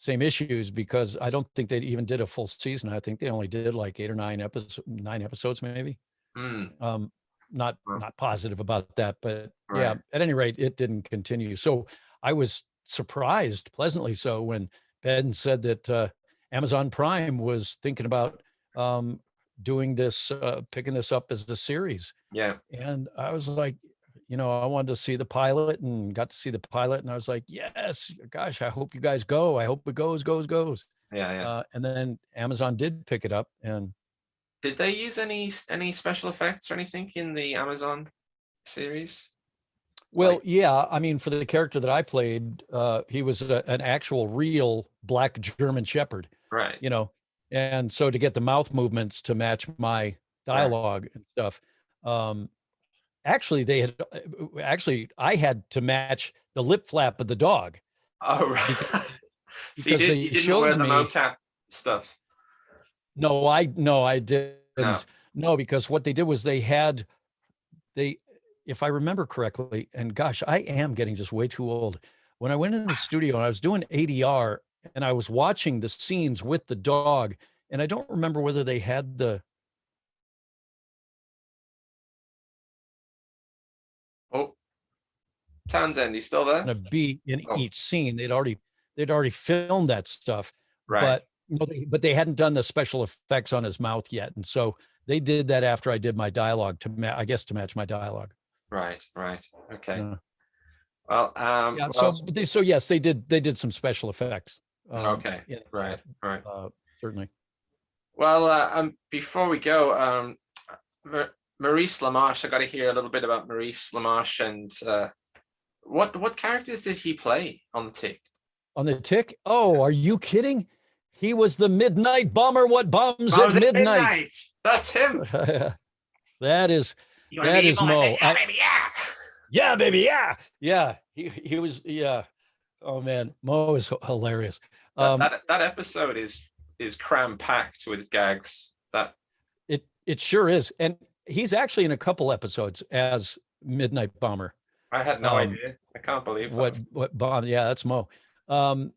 issues, because I don't think they even did a full season. I think they only did like 8 or 9 episodes, maybe. Not positive about that, but right. Yeah, at any rate, it didn't continue. So I was surprised, pleasantly so, when Ben said that Amazon Prime was thinking about doing this, picking this up as a series. Yeah. And I was like, I wanted to see the pilot, and got to see the pilot, and I was like, yes, gosh, I hope you guys go. I hope it goes. Yeah. And then Amazon did pick it up. And did they use any special effects or anything in the Amazon series? Well, yeah, I mean, for the character that I played, he was an actual real black German Shepherd, right? And so to get the mouth movements to match my dialogue and stuff, I had to match the lip flap of the dog. Oh, right. So you didn't wear the mocap stuff? No, I didn't. No, because what they did was if I remember correctly, and gosh, I am getting just way too old. When I went in the studio and I was doing ADR, and I was watching the scenes with the dog, and I don't remember whether they had the. Oh, Townsend, you still there? A beat in each scene. They'd already filmed that stuff, right? But they hadn't done the special effects on his mouth yet, and so they did that after I did my dialogue to match my dialogue. Right. Okay. Yeah. Well, so yes, they did some special effects. Okay. Right. Certainly. Well, before we go, Maurice Lamarche, I got to hear a little bit about Maurice Lamarche, and what characters did he play on the Tick? On the Tick? Oh, are you kidding? He was the Midnight Bomber. What bombs at midnight? That's him. That is Mo. Yeah, baby, yeah. Yeah, baby, yeah. Yeah, he was. Yeah. Oh man, Mo is hilarious. That episode is cram packed with gags. That it sure is, and he's actually in a couple episodes as Midnight Bomber. I had no idea. I can't believe what bomb. Yeah, that's Mo. Well,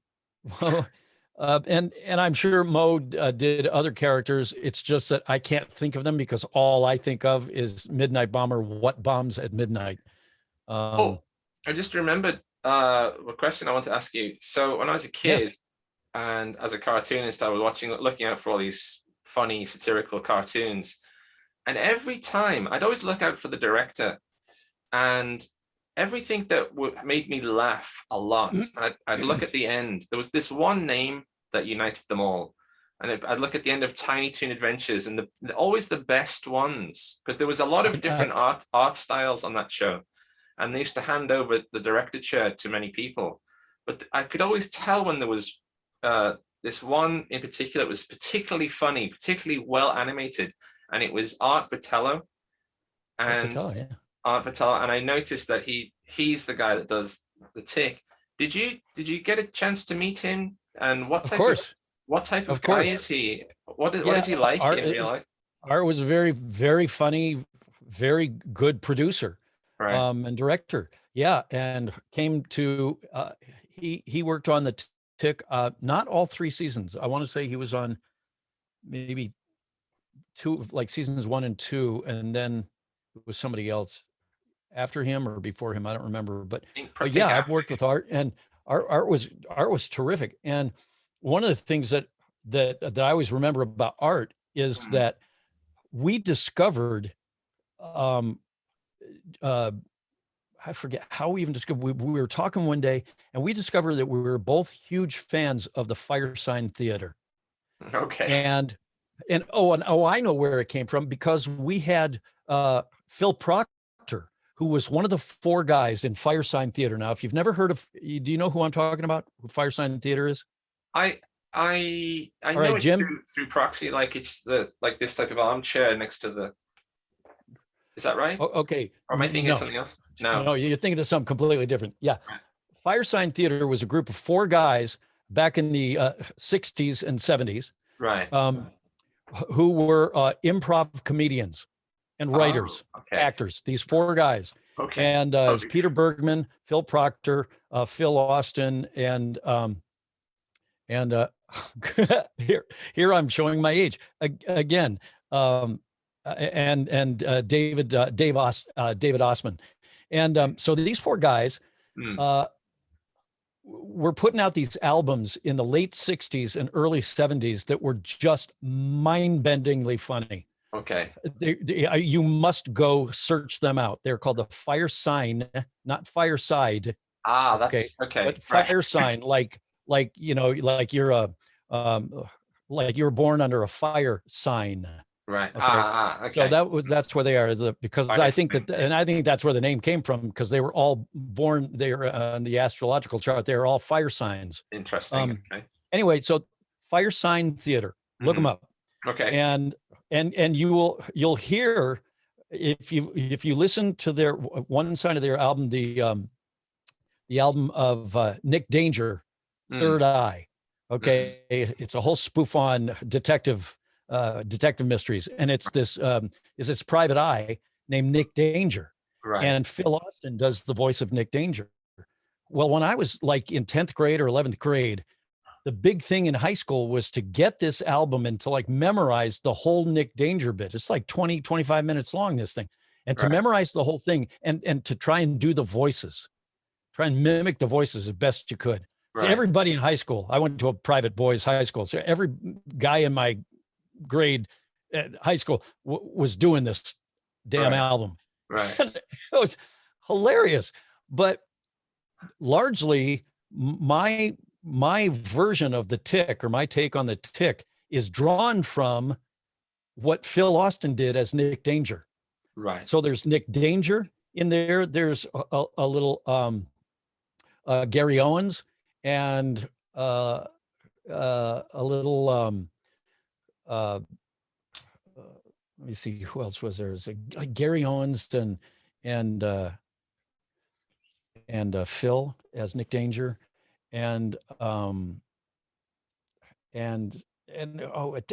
and I'm sure Mo did other characters. It's just that I can't think of them, because all I think of is Midnight Bomber. What bombs at midnight? I just remembered a question I want to ask you. So when I was a kid, and as a cartoonist, I was looking out for all these funny satirical cartoons, and every time I'd always look out for the director, and everything that made me laugh a lot. And I'd look at the end. There was this one name that united them all. And I'd look at the end of Tiny Toon Adventures, and always the best ones, because there was a lot of different art styles on that show. And they used to hand over the director chair to many people. But I could always tell when there was this one in particular that was particularly funny, particularly well animated, and it was Art Vitello. And Art Vitello, and I noticed that he's the guy that does the Tick. Did you get a chance to meet him? And what type of guy is he? What is he like in real life? Art was a very, very funny, very good producer, and director. Yeah, and came to he worked on the Tick, not all 3 seasons. I want to say he was on maybe 2, like seasons 1 and 2, and then it was somebody else after him or before him. I don't remember, but yeah, I've worked with Art, and Art was terrific. And one of the things that I always remember about Art is that we discovered, I forget how we even discovered, we were talking one day and we discovered that we were both huge fans of the Firesign Theater. Okay. And I know where it came from, because we had Phil Proctor, who was one of the 4 guys in Firesign Theater. Now, if you've never heard of, do you know who I'm talking about? Who Firesign Theater is? I know it through proxy, like it's this type of armchair next to the. Is that right? Okay. Or am I thinking of something else? No, you're thinking of something completely different. Yeah. Firesign Theater was a group of 4 guys back in the 60s and 70s. Right. Who were improv comedians and writers, actors, these 4 guys. Okay. And it's Peter Bergman, Phil Proctor, Phil Austin, and here I'm showing my age again. And David Osman. And so these 4 guys were putting out these albums in the late 60s and early 70s that were just mind-bendingly funny. Okay. You must go search them out. They're called the Firesign, not Fireside. That's okay. But Firesign, like you're born under a fire sign. Right. Okay. So that's where they are, because I think that's where the name came from, because they were all born, they were on the astrological chart, they were all fire signs. Interesting. Okay. Anyway, so Firesign Theater, look them up. Okay. And you'll hear, if you listen to their one side of their album, the album of Nick Danger, Third Eye. Okay. It's a whole spoof on detective mysteries, and it's this private eye named Nick Danger, right? And Phil Austin does the voice of Nick Danger. Well, when I was like in 10th grade or 11th grade, the big thing in high school was to get this album and to like memorize the whole Nick Danger bit. It's like 25 minutes long, this thing, and to memorize the whole thing and to try and do the voices, try and mimic the voices as best you could. So everybody in high school, I went to a private boys high school, so every guy in my grade at high school was doing this damn album. Right. It was hilarious. But largely my version of the Tick, or my take on the Tick, is drawn from what Phil Austin did as Nick Danger. Right. So there's Nick Danger in there. There's a little Gary Owens, and a little let me see, who else was there? It was like Gary Owens and Phil as Nick Danger, and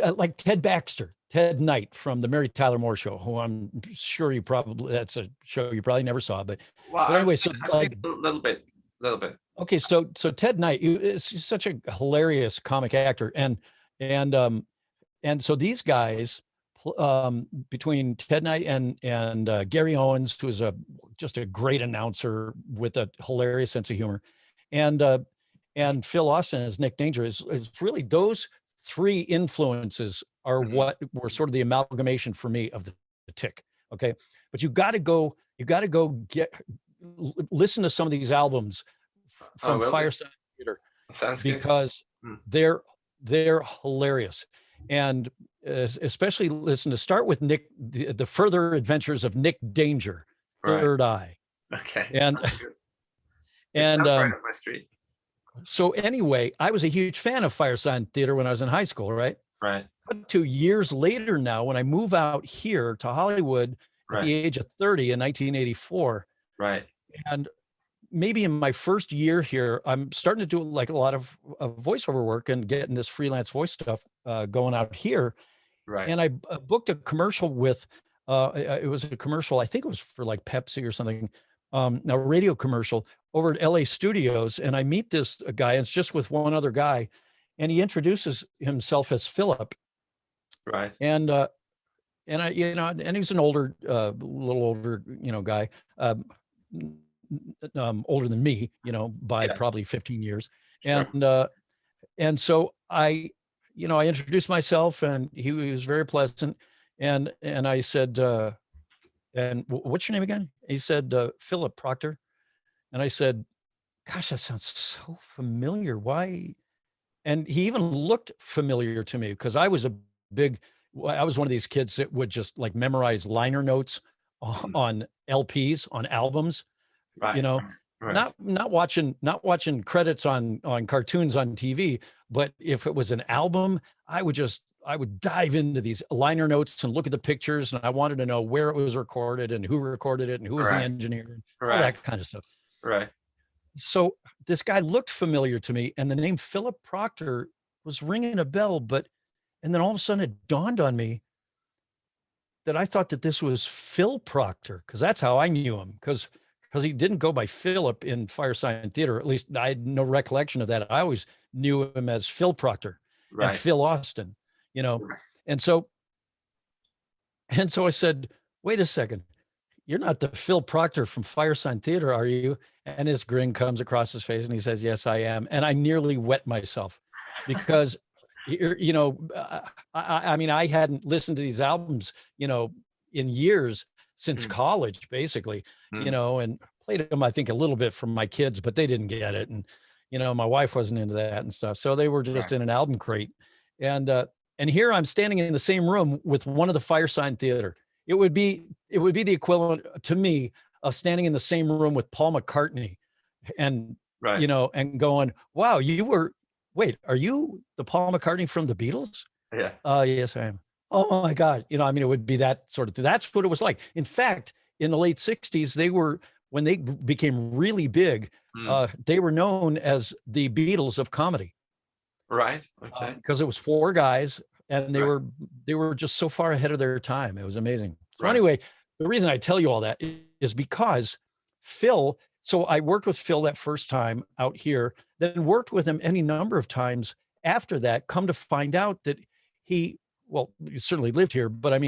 like Ted Baxter, Ted Knight from the Mary Tyler Moore Show, who I'm sure that's a show you probably never saw, but anyway, I've seen a little bit. Okay, so Ted Knight is such a hilarious comic actor, and so these guys, between Ted Knight and Gary Owens, who is just a great announcer with a hilarious sense of humor, and Phil Austin as Nick Danger, is really those 3 influences are what were sort of the amalgamation for me of the Tick. Okay, but you got to go listen to some of these albums from Fireside Theater. Sounds because good. they're hilarious. And especially listen to start with Nick, the further adventures of Nick Danger, Third Eye. Okay. And sounds right up my street. So anyway, I was a huge fan of Fireside Theater when I was in high school, right? Right. But 2 years later now, when I move out here to Hollywood at the age of 30 in 1984. Right. And maybe in my first year here, I'm starting to do like a lot of voiceover work and getting this freelance voice stuff going out here. Right. And I booked a commercial with, it was a commercial, I think it was for like Pepsi or something, a radio commercial over at LA Studios. And I meet this guy, and it's just with one other guy, and he introduces himself as Phillip. Right. And I, and he's an older, little older, guy, older than me, by probably 15 years. Sure. And so I introduced myself, and he was very pleasant. And I said, and what's your name again? He said, Phillip Proctor. And I said, gosh, that sounds so familiar. Why? And he even looked familiar to me because I was one of these kids that would just like memorize liner notes on LPs, on albums, right. not watching credits on cartoons on TV, but if it was an album, I would dive into these liner notes and look at the pictures, and I wanted to know where it was recorded and who recorded it and who was the engineer and all that kind of stuff. Right. So this guy looked familiar to me, and the name Phillip Proctor was ringing a bell, and then all of a sudden it dawned on me that I thought that this was Phil Proctor, because that's how I knew him, because he didn't go by Philip in Fireside Theater. At least I had no recollection of that. I always knew him as Phil Proctor and Phil Austin, And so I said, wait a second, you're not the Phil Proctor from Fireside Theater, are you? And his grin comes across his face, and he says, yes, I am. And I nearly wet myself because, I mean, I hadn't listened to these albums, in years since college, basically, and played them, I think, a little bit for my kids, but they didn't get it. And, my wife wasn't into that and stuff. So they were just in an album crate. And here I'm standing in the same room with one of the Fireside Theater. It would be the equivalent to me of standing in the same room with Paul McCartney and, and going, wow, are you the Paul McCartney from the Beatles? Yeah. Yes, I am. Oh my God. It would be that sort of thing. That's what it was like. In fact, in the late 60s, when they became really big, they were known as the Beatles of comedy. Right. Okay. Because it was 4 guys, and they were just so far ahead of their time. It was amazing. So anyway, the reason I tell you all that is because Phil, so I worked with Phil that first time out here, then worked with him any number of times after that, come to find out that he certainly lived here, but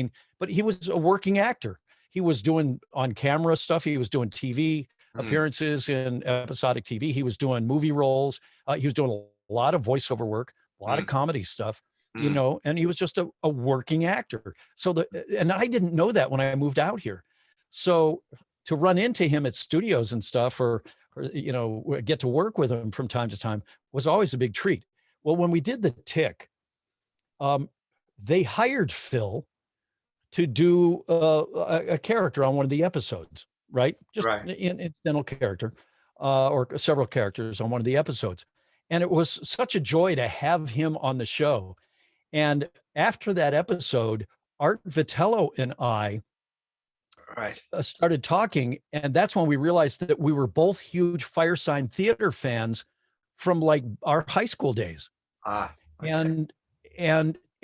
he was a working actor. He was doing on camera stuff. He was doing TV appearances in episodic TV. He was doing movie roles. He was doing a lot of voiceover work, a lot of comedy stuff. And he was just a working actor. And I didn't know that when I moved out here. So to run into him at studios and stuff, or get to work with him from time to time was always a big treat. Well, when we did The Tick, they hired Phil to do a character on one of the episodes, right? Just an incidental character, or several characters on one of the episodes. And it was such a joy to have him on the show. And after that episode, Art Vitello and I started talking. And that's when we realized that we were both huge Fireside Theater fans from like our high school days. Okay.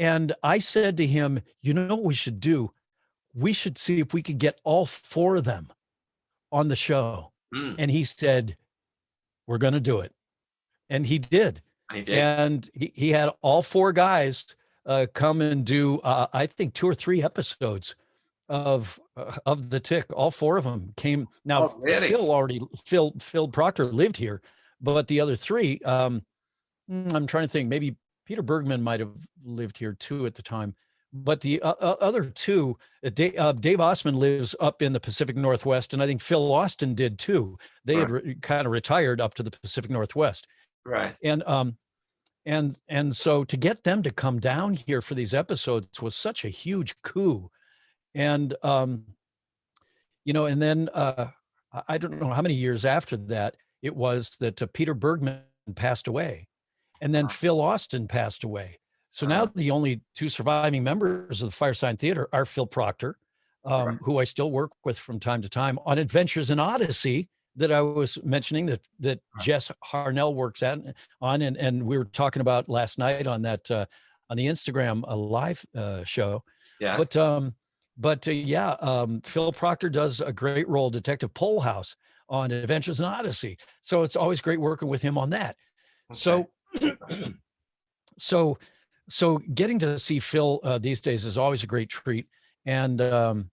And I said to him, what we should do? We should see if we could get all 4 of them on the show. And he said, we're going to do it. And he did. And he had all 4 guys come and do, I think 2 or 3 episodes of The Tick. All 4 of them came. Now, Phil Proctor lived here, but the other 3, I'm trying to think, maybe Peter Bergman might have lived here too at the time. but the other two, Dave Osman lives up in the Pacific Northwest, and I think Phil Austin did too. They had kind of retired up to the Pacific Northwest. Right. And so to get them to come down here for these episodes was such a huge coup. And, you know, and then I don't know how many years after that it was that Peter Bergman passed away, and then Phil Austin passed away. So now the only two surviving members of the Firesign Theater are Phil Proctor, who I still work with from time to time on Adventures in Odyssey that I was mentioning that Jess Harnell works on, and we were talking about last night on that on the Instagram live show. Yeah. But Phil Proctor does a great role, Detective Polehouse, on Adventures in Odyssey. So it's always great working with him on that. Okay. So getting to see Phil these days is always a great treat. And Dave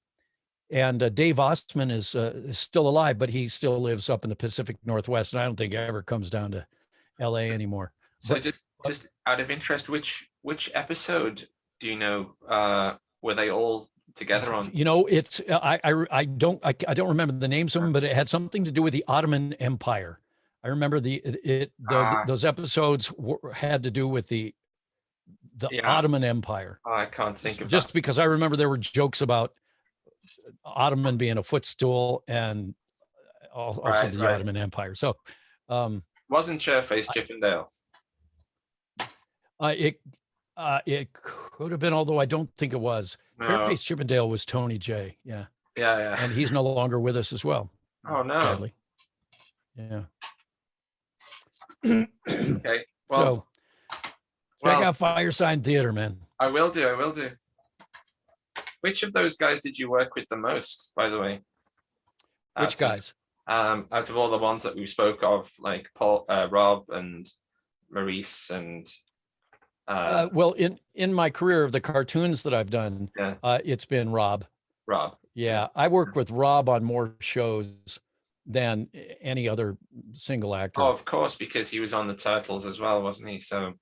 Ostman is still alive, but he still lives up in the Pacific Northwest, and I don't think he ever comes down to LA anymore. So just out of interest, which episode do you know were they all together on? You know, it's I don't remember the names of them, but it had something to do with the Ottoman Empire. I remember those episodes had to do with the Ottoman Empire. Oh, I can't think of just that. Because I remember there were jokes about Ottoman being a footstool and also the Ottoman Empire. So wasn't Chairface Chippendale? It could have been, although I don't think it was. No. Chairface Chippendale was Tony J. Yeah. And he's no longer with us as well. Oh no. Sadly. Yeah. Okay. Well, check out Firesign Theater, man. I will do. Which of those guys did you work with the most, by the way? Which guys? Out of all the ones that we spoke of, like Paul, Rob, and Maurice, and well, in my career of the cartoons that I've done, it's been Rob. Yeah, I worked with Rob on more shows than any other single actor. Oh, of course, because he was on the Turtles as well, wasn't he? So.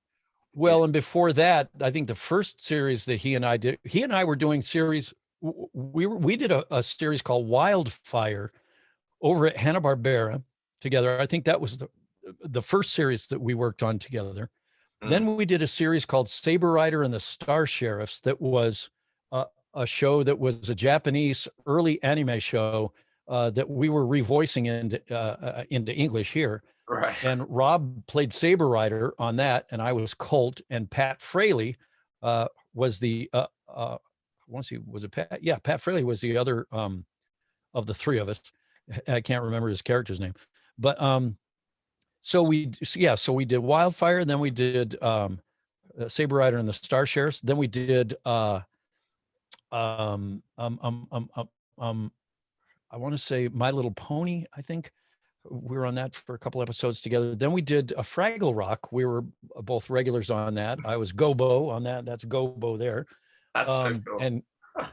Well, and before that, I think the first series that he and I were doing series. We did a series called Wildfire over at Hanna-Barbera together. I think that was the first series that we worked on together. Then we did a series called Saber Rider and the Star Sheriffs that was a show that was a Japanese early anime show that we were revoicing into English here. Right. And Rob played Saber Rider on that, and I was Colt, and Pat Fraley was the I want to see, was it Pat? Yeah, Pat Fraley was the other of the three of us. I can't remember his character's name, but so we did Wildfire, then we did Saber Rider and the Star Sheriffs, then we did I want to say My Little Pony. I think we were on that for a couple episodes together. Then we did a Fraggle Rock. We were both regulars on that. I was Gobo on that. That's Gobo there. That's so cool.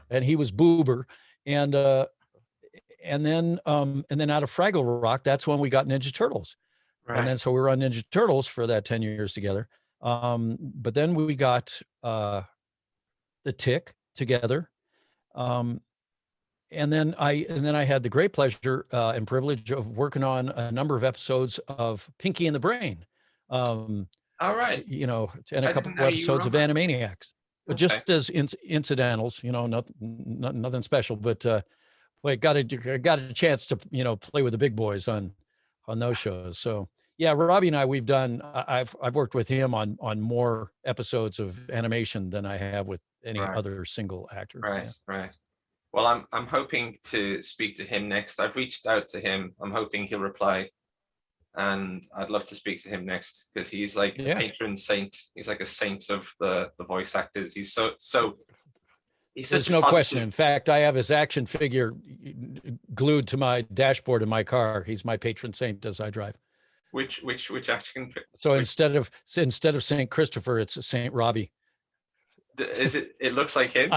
And he was Boober. And then out of Fraggle Rock, that's when we got Ninja Turtles. Right. And then so we were on Ninja Turtles for that 10 years together. But then we got The Tick together. And then I had the great pleasure and privilege of working on a number of episodes of Pinky and the Brain. All right. You know, and a couple of episodes of Animaniacs, but just as incidentals, you know, nothing special, but I got a chance to, you know, play with the big boys on those shows. So yeah, Robbie and I've worked with him on more episodes of animation than I have with any other single actor. Right. Well, I'm hoping to speak to him next. I've reached out to him. I'm hoping he'll reply, and I'd love to speak to him next because he's like a patron saint. He's like a saint of the voice actors. He's so. He's such There's no question. In fact, I have his action figure glued to my dashboard in my car. He's my patron saint as I drive. Which action? So instead of Saint Christopher, it's Saint Robbie. Is it? It looks like him.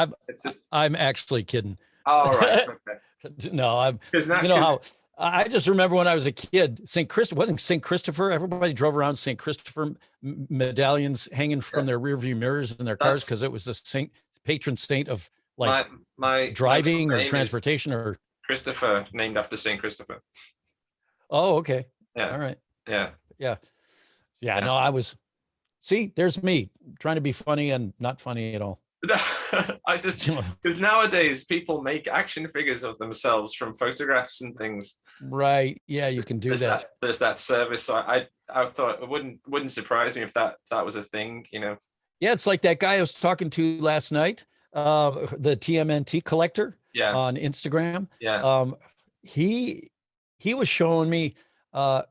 I'm actually kidding. Oh, right. Okay. No, I just remember when I was a kid, wasn't St. Christopher. Everybody drove around St. Christopher medallions hanging from their rearview mirrors in their cars because it was the patron saint of like my driving my or name transportation or Christopher, named after Saint Christopher. Oh, okay. Yeah. All right. Yeah. Yeah. Yeah. No, I was, see, there's me trying to be funny and not funny at all. I just, because nowadays people make action figures of themselves from photographs and things. Right. Yeah, you can do that. There's that service. So I thought it wouldn't surprise me if that was a thing, you know. Yeah, it's like that guy I was talking to last night, the TMNT collector on Instagram. Yeah. He was showing me a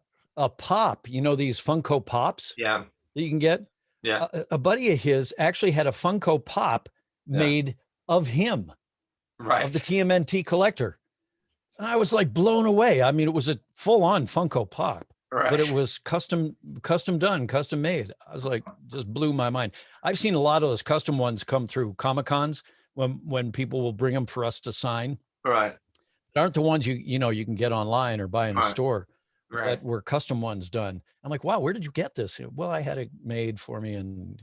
pop, you know, these Funko Pops that you can get. Yeah. A buddy of his actually had a Funko Pop made of him, right, of the TMNT collector. And I was like blown away. I mean, it was a full-on Funko Pop, but it was custom done, custom made. I was like, just blew my mind. I've seen a lot of those custom ones come through Comic-Cons when people will bring them for us to sign. Right. They aren't the ones you can get online or buy in a store. Right. That were custom ones done. I'm like, wow, where did you get this? Well, I had it made for me, and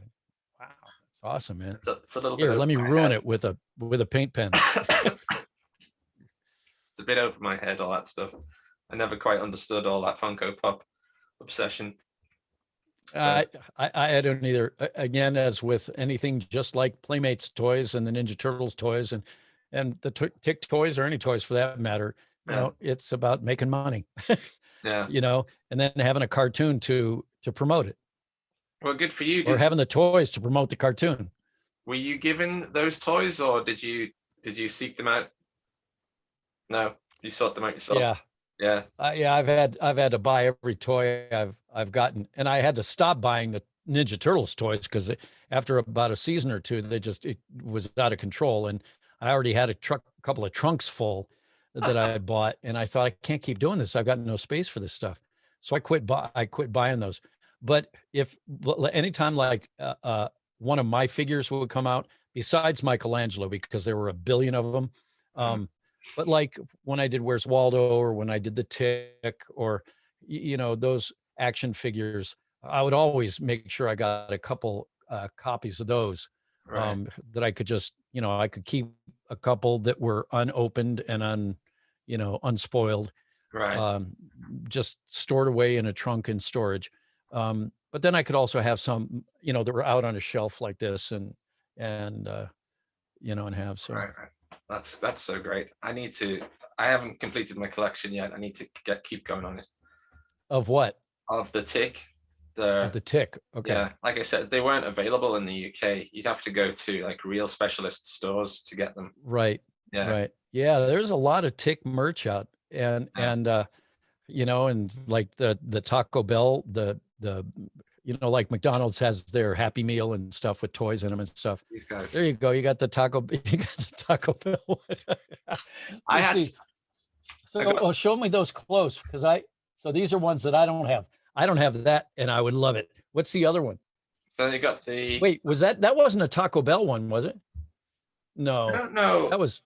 wow, it's awesome, man. It's a little Here, bit let me ruin it with a paint pen. It's a bit over my head, all that stuff. I never quite understood all that Funko Pop obsession. I don't either. Again, as with anything, just like Playmates toys and the Ninja Turtles toys and the Tick toys or any toys for that matter, you know, it's about making money. Yeah. You know, and then having a cartoon to promote it. Well, good for you. Or having the toys to promote the cartoon. Were you given those toys, or did you seek them out? No, you sought them out yourself. Yeah. Yeah. I've had to buy every toy I've gotten, and I had to stop buying the Ninja Turtles toys because after about a season or two, it was out of control, and I already had a couple of trunks full that I had bought, and I thought, I can't keep doing this. I've got no space for this stuff. So I quit buying those. But if anytime like one of my figures would come out, besides Michelangelo, because there were a billion of them, but like when I did Where's Waldo, or when I did the Tick, or, you know, those action figures, I would always make sure I got a couple copies of those that I could just, you know, I could keep a couple that were unopened and unspoiled, just stored away in a trunk in storage. But then I could also have some, you know, that were out on a shelf like this and have so. Right. That's so great. I haven't completed my collection yet. I need to keep going on it. Of what? Of the Tick. Of the Tick. Okay. Yeah, like I said, they weren't available in the UK. You'd have to go to like real specialist stores to get them. Right. Yeah. Right. Yeah. There's a lot of Tick merch out, and you know, and like the Taco Bell, you know, like McDonald's has their Happy Meal and stuff with toys in them and stuff. These guys. There you go. You got the Taco Bell. I had. So show me those close, because so these are ones that I don't have. I don't have that, and I would love it. What's the other one? So you got the. Wait, that wasn't a Taco Bell one, was it? No. I don't know. That was.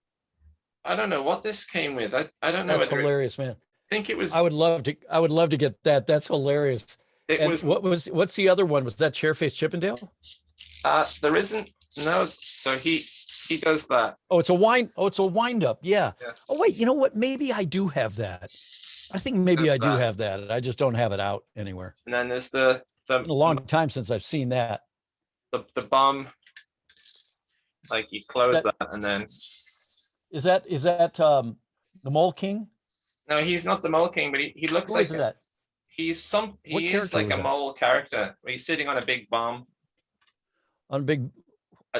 I don't know what this came with. I don't know. That's hilarious, man. I think it was. I would love to get that. That's hilarious. What's the other one? Was that Chairface Chippendale? There isn't. No. So he does that. Oh, it's a wind up. Yeah. Oh wait, you know what? Maybe I do have that. I think maybe I do have that. I just don't have it out anywhere. And then there's the been a long time since I've seen that. The bomb. Like you close that and then. Is that the Mole King? No, he's not the Mole King, but he looks like that. He is like a mole character. He's sitting on a big bomb. On a big,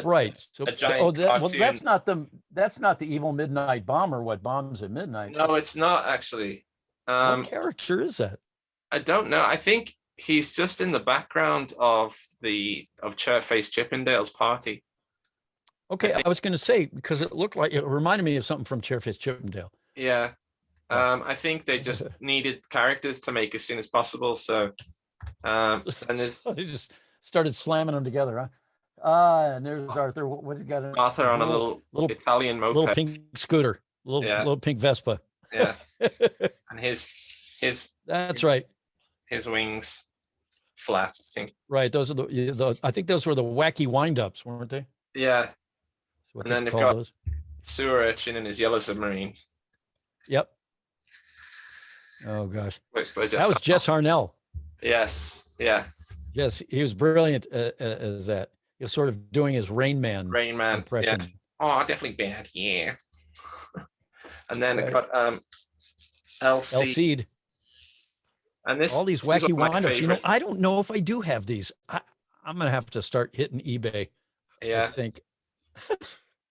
right? So, a giant cartoon. That's not the evil midnight bomber. What bombs at midnight? No, it's not actually. What character is that? I don't know. I think he's just in the background of Chairface Chippendale's party. Okay, I was going to say, because it reminded me of something from Chairface Chippendale. Yeah. I think they just needed characters to make as soon as possible. So, and they just started slamming them together, huh? And there's Arthur. What's he got? Arthur on a little Italian moped. Little pink scooter. Little pink Vespa. Yeah. And his. That's right. His wings flat, I think. Right. Those are I think those were the wacky wind-ups, weren't they? Yeah. And then they've got those. Sewer urchin and his yellow submarine. Yep. Oh gosh, that was Jess Harnell. Yes, yeah. Yes, he was brilliant as that. He was sort of doing his Rain Man impression. Yeah. Oh, definitely bad. Yeah. And then it got Elseed. And this all these wacky windups. You know, I don't know if I do have these. I'm gonna have to start hitting eBay. Yeah. I think.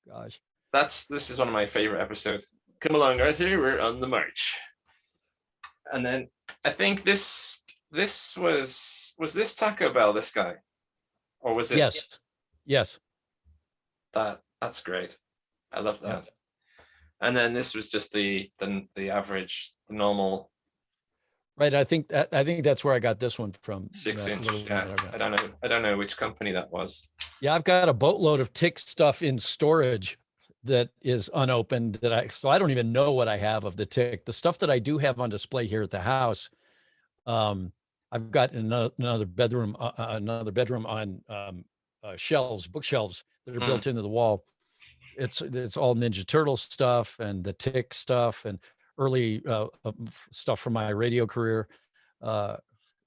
Gosh. This is one of my favorite episodes. Come along, Arthur. We're on the march. And then I think this was this Taco Bell, this guy, or was it? Yes. That's great. I love that. Yeah. And then this was just the average, the normal. Right. I think that's where I got this one from. 6-inch. Yeah. I don't know which company that was. Yeah, I've got a boatload of Tick stuff in storage that is unopened so I don't even know what I have of the Tick. The stuff that I do have on display here at the house, I've got another bedroom on bookshelves that are built into the wall. It's all Ninja Turtle stuff and the Tick stuff and early stuff from my radio career.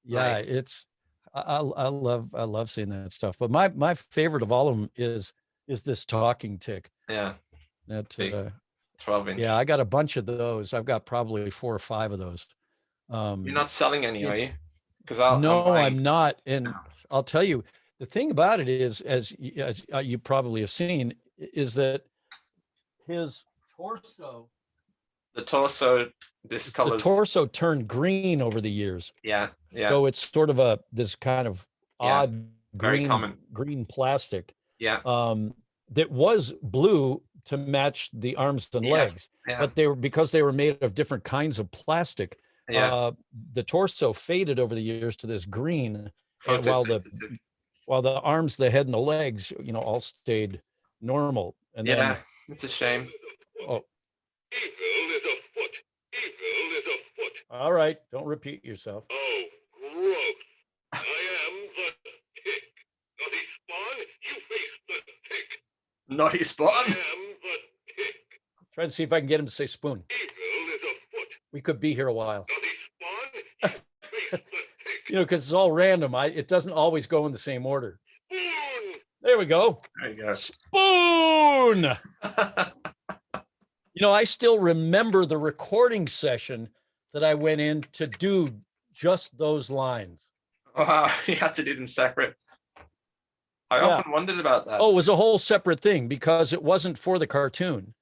Nice. I love seeing that stuff. But my favorite of all of them is this talking Tick. Yeah. That 12-inch. Yeah, I got a bunch of those. I've got probably 4 or 5 of those. You're not selling any, are you? Because I'm not. And I'll tell you, the thing about it is, as you probably have seen, is that his torso. The torso discolors. The torso turned green over the years. Yeah. So it's sort of this kind of odd green plastic. Yeah. That was blue to match the arms and legs, but because they were made of different kinds of plastic. The torso faded over the years to this green, while the arms, the head, and the legs, all stayed normal. And then, it's a shame. Oh. Evil is afoot. Evil is afoot. All right, don't repeat yourself. Oh, gross! I am the Tick. Naughty Spawn, you face the Tick. Naughty Spawn. I am the Tick. Try to see if I can get him to say spoon. Evil is afoot. We could be here a while. Naughty Spawn, you face the Tick. Because it's all random. It doesn't always go in the same order. Spoon. There we go. There you go. Spoon. I still remember the recording session that I went in to do just those lines. Wow, you had to do them separate. I often wondered about that. Oh, it was a whole separate thing because it wasn't for the cartoon.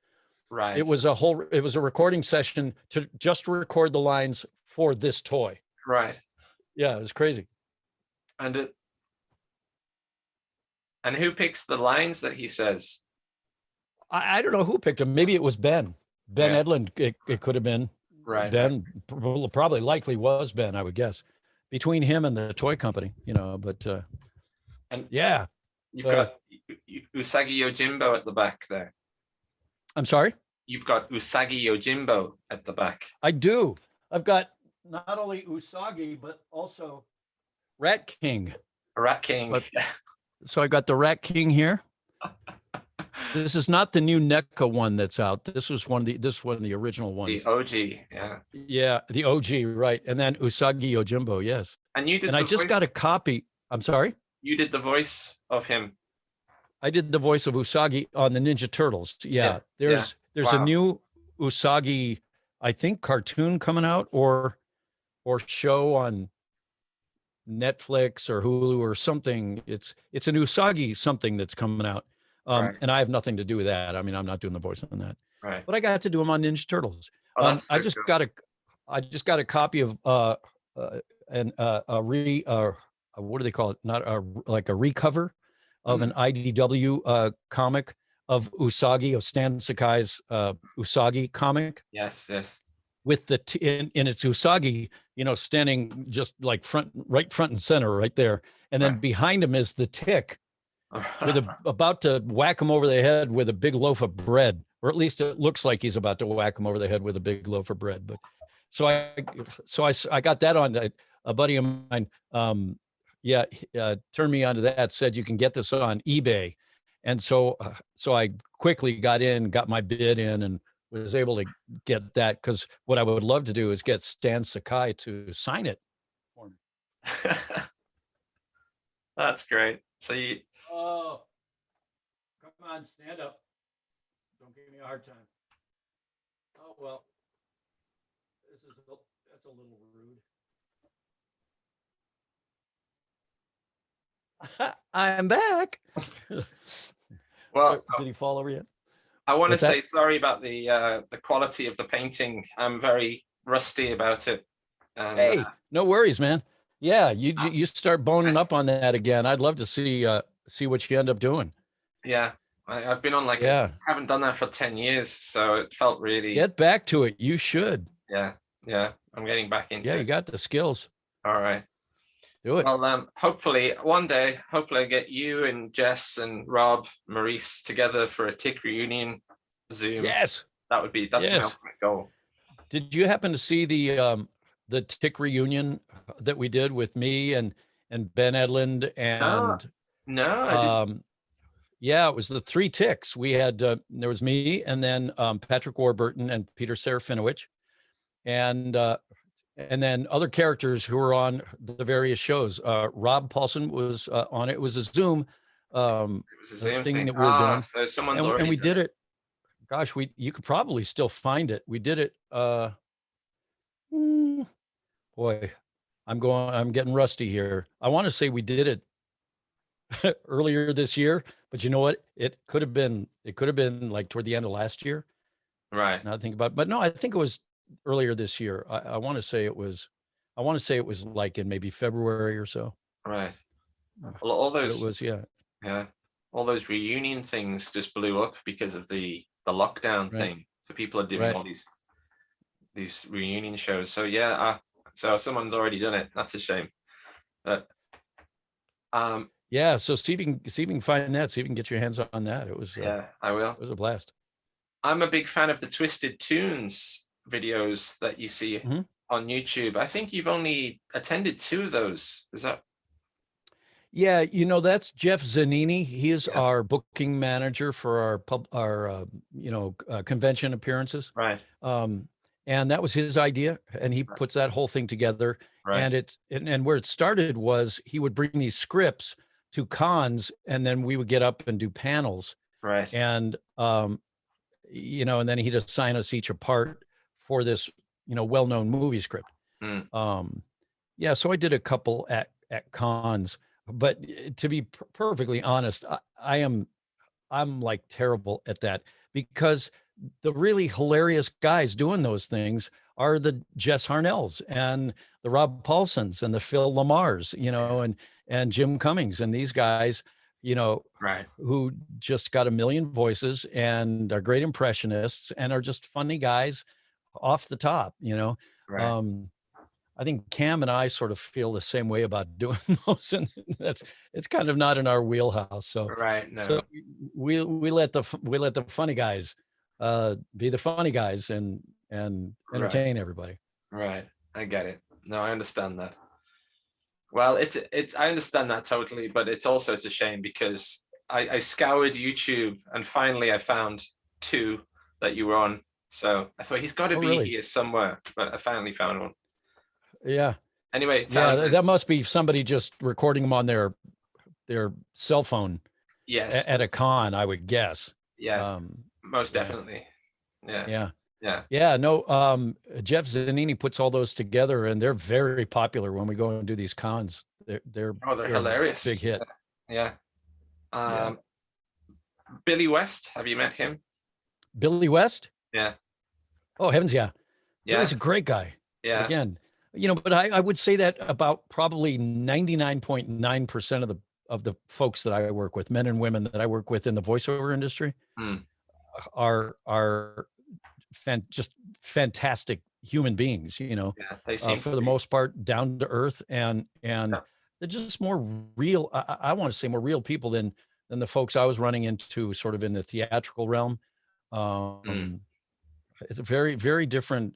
Right. It was a recording session to just record the lines for this toy. Right. Yeah, it was crazy. And who picks the lines that he says? I don't know who picked him. Maybe it was Ben Edlund. It could have been. Right. Ben probably likely was Ben, I would guess, between him and the toy company, but and yeah. You've got Usagi Yojimbo at the back there. I'm sorry? You've got Usagi Yojimbo at the back. I do. I've got not only Usagi, but also Rat King. Rat King. So I got the Rat King here. This is not the new NECA one that's out. This was one of the original ones. The OG, yeah. Yeah, the OG, right. And then Usagi Yojimbo, yes. And you did. And I just got a copy. I'm sorry? You did the voice of him. I did the voice of Usagi on the Ninja Turtles. Yeah. There's a new Usagi, I think, cartoon coming out or show on Netflix or Hulu or something. It's an Usagi something that's coming out. Right. And I have nothing to do with that. I mean, I'm not doing the voice on that. Right. But I got to do them on Ninja Turtles. Oh, I just got a copy of what do they call it? Like a recover of an IDW comic of Usagi, of Stan Sakai's Usagi comic. Yes. With in its Usagi, standing just like front and center right there. And then behind him is the Tick about to whack him over the head with a big loaf of bread, or at least it looks like he's about to whack him over the head with a big loaf of bread. But so I got that on. A buddy of mine, turned me onto that, said you can get this on eBay. And so I quickly got my bid in, and was able to get that, because what I would love to do is get Stan Sakai to sign it for me. That's great. So you. Oh, come on, stand up. Don't give me a hard time. Oh, well, that's a little rude. I'm back. Well, did he fall over yet? I want to say sorry about the quality of the painting. I'm very rusty about it. And, hey, no worries, man. Yeah, you start boning up on that again. I'd love to see what you end up doing. Yeah, I've been on I haven't done that for 10 years, so it felt really. Get back to it. You should. Yeah, I'm getting back into it. Yeah, you got the skills. All right. Do it. Well, hopefully one day, I get you and Jess and Rob, Maurice together for a Tick reunion Zoom. Yes. That's my ultimate goal. Did you happen to see the Tick reunion that we did with me and Ben Edlund and no, I didn't. Yeah, it was the 3 Ticks. We had there was me, and then Patrick Warburton and Peter Serafinowicz, and then other characters who were on the various shows. Rob Paulson was on it. It was a Zoom thing that we were doing. So someone's already. And we did it. Gosh, you could probably still find it. We did it. Boy, I'm getting rusty here. I want to say we did it earlier this year, but you know what? It could have been like toward the end of last year. Right. Now I think about it, but no, I think it was earlier this year. I want to say it was like in maybe February or so. Right. Well, all those. It was, yeah. All those reunion things just blew up because of the lockdown thing. So people are doing all these reunion shows. So so someone's already done it. That's a shame. But yeah. So see if you can find that. See if you can get your hands on that. It was I will. It was a blast. I'm a big fan of the Twisted Tunes videos that you see on YouTube. I think you've only attended 2 of those. Is that? Yeah, that's Jeff Zanini. He is our booking manager for our convention appearances. Right. And that was his idea, and he puts that whole thing together. Right. And where it started was he would bring these scripts to cons, and then we would get up and do panels. Right. And and then he'd assign us each a part for this well-known movie script. So I did a couple at cons. But to be perfectly honest, I'm like terrible at that, because the really hilarious guys doing those things are the Jess Harnells and the Rob Paulsons and the Phil Lamarches, and Jim Cummings and these guys, who just got a million voices and are great impressionists and are just funny guys off the top, Right. I think Cam and I sort of feel the same way about doing those, and it's kind of not in our wheelhouse. So no. So we let the funny guys be the funny guys and entertain everybody. Right, I get it. No, I understand that. Well, it's I understand that totally, but it's a shame because I scoured YouTube and finally I found 2 that you were on. So I thought he's got to be here somewhere, but I finally found one. Yeah. Anyway, that must be somebody just recording them on their cell phone. Yes. At a con, I would guess. Yeah. Most definitely. Yeah. No. Jeff Zanini puts all those together, and they're very popular when we go and do these cons. They're hilarious. Big hit. Yeah. Billy West. Have you met him? Billy West? Yeah. Oh heavens, yeah. Yeah. He's a great guy. Yeah. Again. But I would say that about probably 99.9% of the folks that I work with, men and women that I work with in the voiceover industry, are just fantastic human beings. They seem for the most part down to earth, and they're just more real. I want to say more real people than the folks I was running into, sort of in the theatrical realm. It's a very, very different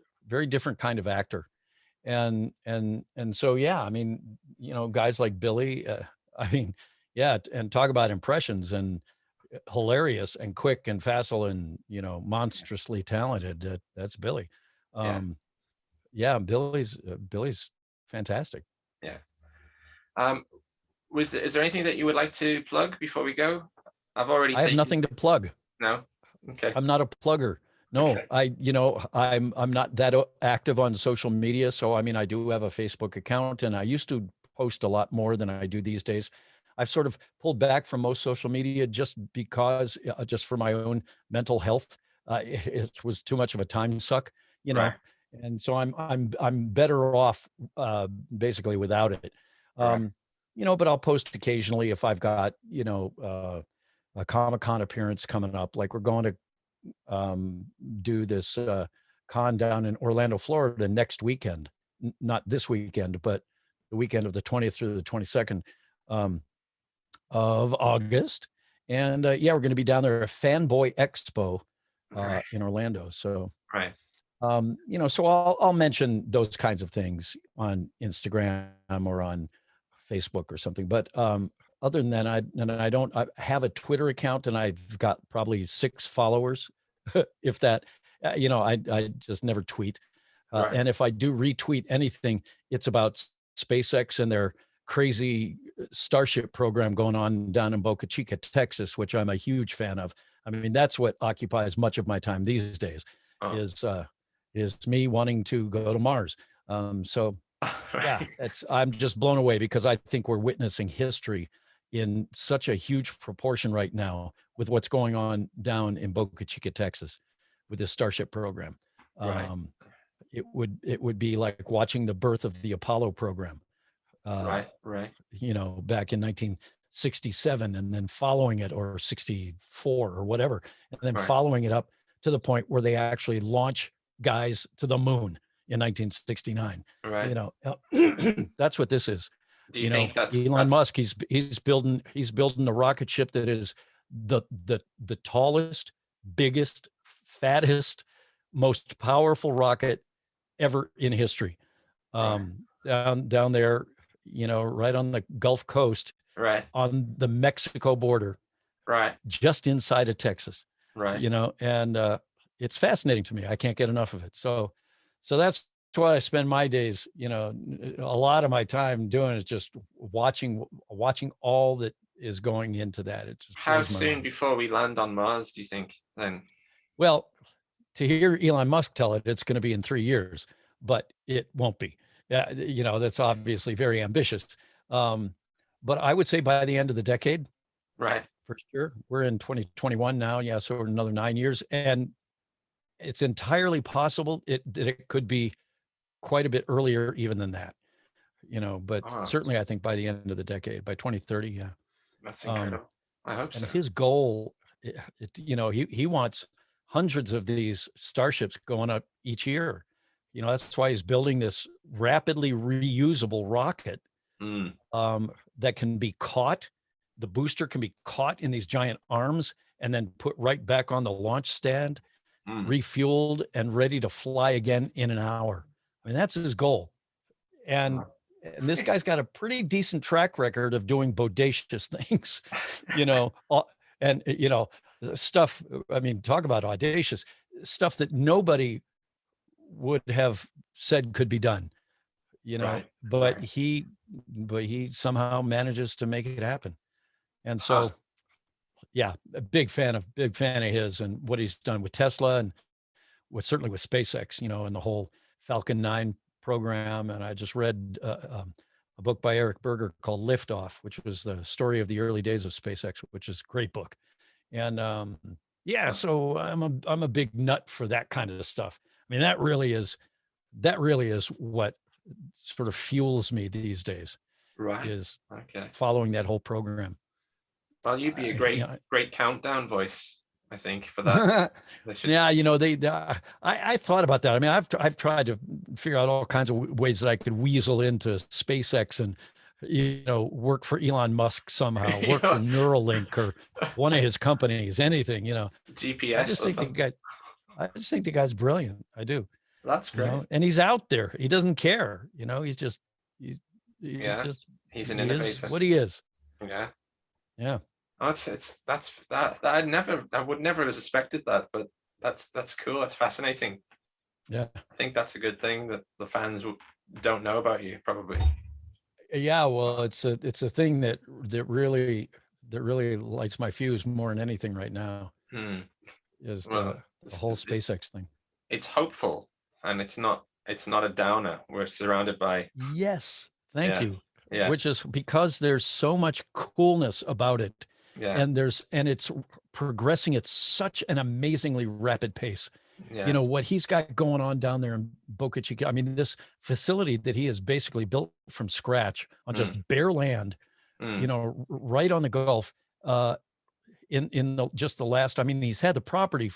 kind of actor. And so, I mean, guys like Billy, and talk about impressions, and hilarious and quick and facile and, you know, monstrously talented. That's Billy. Yeah, Billy's fantastic. Yeah. Is there anything that you would like to plug before we go? I have nothing to plug. No. Okay. I'm not a plugger. No, okay. I'm not that active on social media. So, I mean, I do have a Facebook account, and I used to post a lot more than I do these days. I've sort of pulled back from most social media just because, just for my own mental health. It was too much of a time suck, you know. Right. And so I'm better off basically without it. You know, but I'll post occasionally if I've got, you know, a Comic-Con appearance coming up. Like we're going to do this con down in Orlando, Florida next weekend. Not this weekend, but the weekend of the 20th through the 22nd of August. And yeah, we're going to be down there at Fanboy Expo in Orlando. So, you know, so I'll mention those kinds of things on Instagram or on Facebook or something. But other than that, I have a Twitter account, and I've got probably 6 followers, if that. You know, I just never tweet. And if I do retweet anything, it's about SpaceX and their crazy Starship program going on down in Boca Chica, Texas, which I'm a huge fan of. I mean, that's what occupies much of my time these days, is me wanting to go to Mars. So yeah, I'm just blown away because I think we're witnessing history in such a huge proportion right now with what's going on down in Boca Chica, Texas, with this Starship program. It would be like watching the birth of the Apollo program. You know, back in 1967, and then following it, or 64 or whatever, and then following it up to the point where they actually launch guys to the moon in 1969. You know, that's what this is. Do you think that's Elon Musk? He's building a rocket ship that is the tallest, biggest, fattest, most powerful rocket ever in history. Down there, you know, right on the Gulf Coast, on the Mexico border, just inside of Texas, you know, and it's fascinating to me. I can't get enough of it. So that's what I spend my days, you know, a lot of my time doing is just watching all that is going into that. It's just how soon before we land on Mars do you think then? Well, to hear Elon Musk tell it, it's going to be in 3 years, but it won't be. You know, that's obviously very ambitious. But I would say by the end of the decade, for sure. We're in 2021 now. Yeah. So another 9 years, and it's entirely possible that it could be quite a bit earlier even than that, you know, but certainly I think by the end of the decade, by 2030. Yeah. That's incredible. I hope so. And his goal, you know, he wants hundreds of these starships going up each year. You know, that's why he's building this rapidly reusable rocket that can be caught. The booster can be caught in these giant arms and then put right back on the launch stand, refueled and ready to fly again in an hour. I mean, that's his goal. And this guy's got a pretty decent track record of doing bodacious things, you know, and, you know, stuff. I mean, talk about audacious stuff that nobody would have said could be done, you know, but he somehow manages to make it happen. And so, yeah, a big fan of his and what he's done with Tesla and certainly with SpaceX, you know, and the whole Falcon 9 program. And I just read a book by Eric Berger called Liftoff, which was the story of the early days of SpaceX, which is a great book. And yeah, so I'm a big nut for that kind of stuff. I mean, that really is what sort of fuels me these days. Is following that whole program. Well, you'd be a great countdown voice, I think, for that. Yeah, you know, I thought about that. I mean, I've tried to figure out all kinds of ways that I could weasel into SpaceX and, you know, work for Elon Musk somehow, work for Neuralink or one of his companies, anything, you know. GPS. I just think the guy's brilliant. I do. That's great. You know? And he's out there. He doesn't care. You know, he's an innovator. What he is. Yeah. Yeah. I would never have suspected that, but that's cool. That's fascinating. Yeah. I think that's a good thing that the fans don't know about you, probably. Yeah, well, it's a thing that really lights my fuse more than anything right now. Is Well, the whole SpaceX thing. It's hopeful, and it's not a downer. We're surrounded by Yes, thank you. Yeah. Which is because there's so much coolness about it, Yeah. and it's progressing at such an amazingly rapid pace. Yeah. You know what he's got going on down there in Boca Chica. I mean, this facility that he has basically built from scratch on just bare land, you know, right on the Gulf. In the last, I mean, he's had the property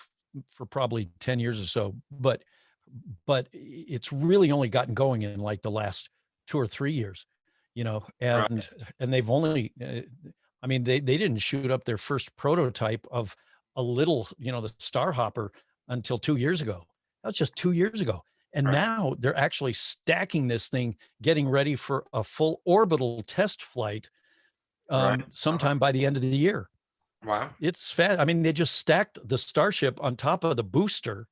for probably 10 years or so, but it's really only gotten going in like the last 2 or 3 years, you know, and they've only, I mean, they didn't shoot up their first prototype of a little, you know, the Starhopper until 2 years ago. That was just 2 years ago. And now they're actually stacking this thing, getting ready for a full orbital test flight sometime by the end of the year. Wow. It's fast. I mean, they just stacked the Starship on top of the booster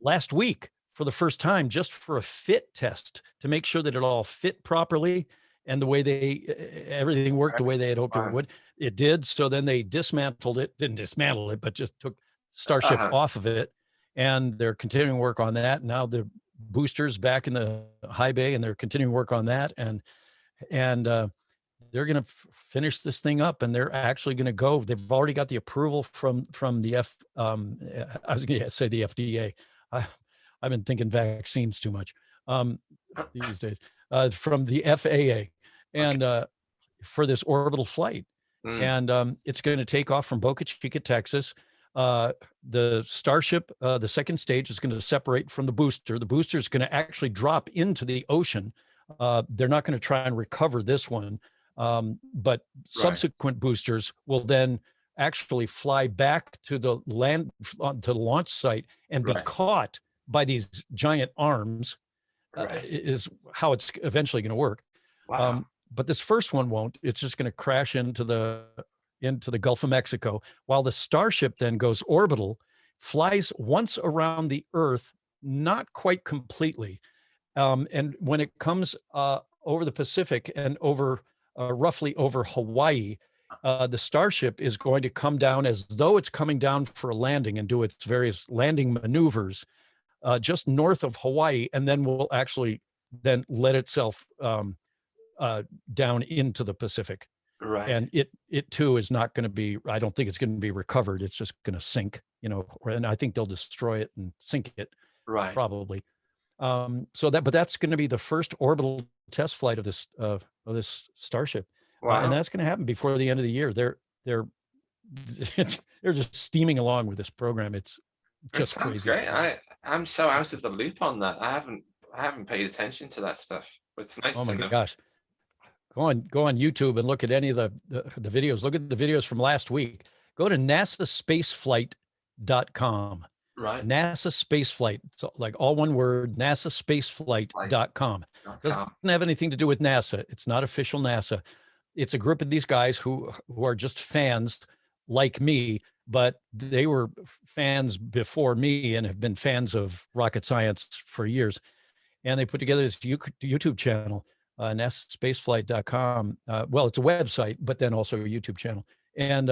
last week for the first time, just for a fit test to make sure that it all fit properly and the way everything worked the way they had hoped it would. It did. So then they didn't dismantle it, but just took Starship off of it. And they're continuing work on that. Now the booster's back in the high bay and they're continuing work on that. And they're going to finish this thing up, and they're actually going to go. They've already got the approval from the I was going to say the FDA. I've been thinking vaccines too much these days. From the FAA, and for this orbital flight, and it's going to take off from Boca Chica, Texas. The Starship, the second stage, is going to separate from the booster. The booster is going to actually drop into the ocean. They're not going to try and recover this one. But subsequent boosters will then actually fly back to the launch site and be caught by these giant arms, is how it's eventually going to work. Wow. But this first one won't. It's just going to crash into the Gulf of Mexico, while the Starship then goes orbital, flies once around the Earth, not quite completely. And when it comes over the Pacific and roughly over Hawaii, the Starship is going to come down as though it's coming down for a landing and do its various landing maneuvers just north of Hawaii, and then will actually then let itself down into the Pacific. And it too is not going to be, I don't think it's going to be recovered. It's just going to sink, you know, and I think they'll destroy it and sink it probably. But that's going to be the first orbital test flight of this Starship. Wow. And that's going to happen before the end of the year. They're just steaming along with this program. It's just crazy. Great. I'm so out of the loop on that. I haven't paid attention to that stuff, but it's nice to know. Oh my gosh. Go on YouTube and look at any of the videos. Look at the videos from last week. Go to nasaspaceflight.com. NASA Spaceflight. So like all one word, nasaspaceflight.com. Doesn't have anything to do with NASA. It's not official NASA. It's a group of these guys who are just fans like me, but they were fans before me and have been fans of rocket science for years. And they put together this YouTube channel, nasaspaceflight.com. Well, it's a website, but then also a YouTube channel. And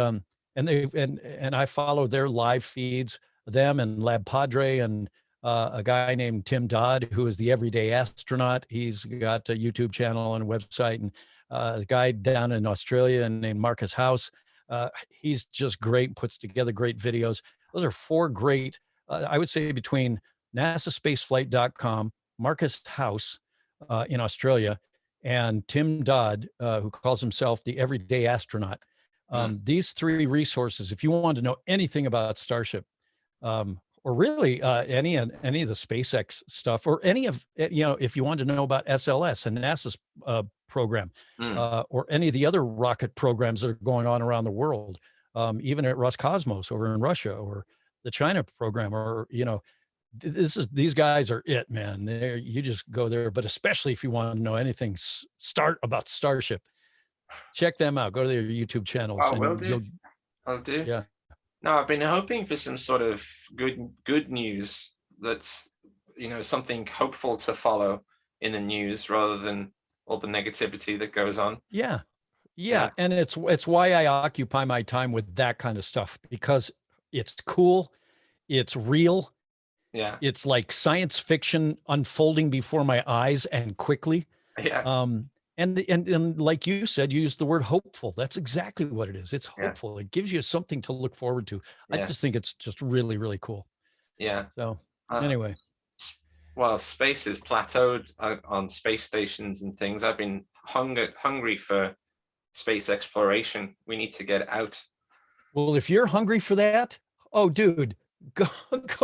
I follow their live feeds, them and Lab Padre, and a guy named Tim Dodd, who is the Everyday Astronaut. He's got a YouTube channel and a website, and a guy down in Australia named Marcus House. He's just great, puts together great videos. Those are four great, I would say, between nasaspaceflight.com, Marcus House in Australia, and Tim Dodd, who calls himself the Everyday Astronaut. These three resources, if you want to know anything about Starship, or really any of the SpaceX stuff, or any of, if you want to know about SLS and NASA's program, or any of the other rocket programs that are going on around the world, even at Roscosmos over in Russia, or the China program, or, these guys are it, man. You just go there, but especially if you want to know anything about Starship, Check them out. Go to their YouTube channels. Oh, and will do. I'll do. Yeah. No, I've been hoping for some sort of good news that's, something hopeful to follow in the news rather than all the negativity that goes on. Yeah. And it's why I occupy my time with that kind of stuff, because it's cool. It's real. Yeah. It's like science fiction unfolding before my eyes and quickly. Yeah. And like you said, you used the word hopeful. That's exactly what it is. It's hopeful. It gives you something to look forward to. I just think it's just really, really cool. Yeah. So anyway. Well, space is plateaued on space stations and things. I've been hungry for space exploration. We need to get out. Well, if you're hungry for that, oh, dude, go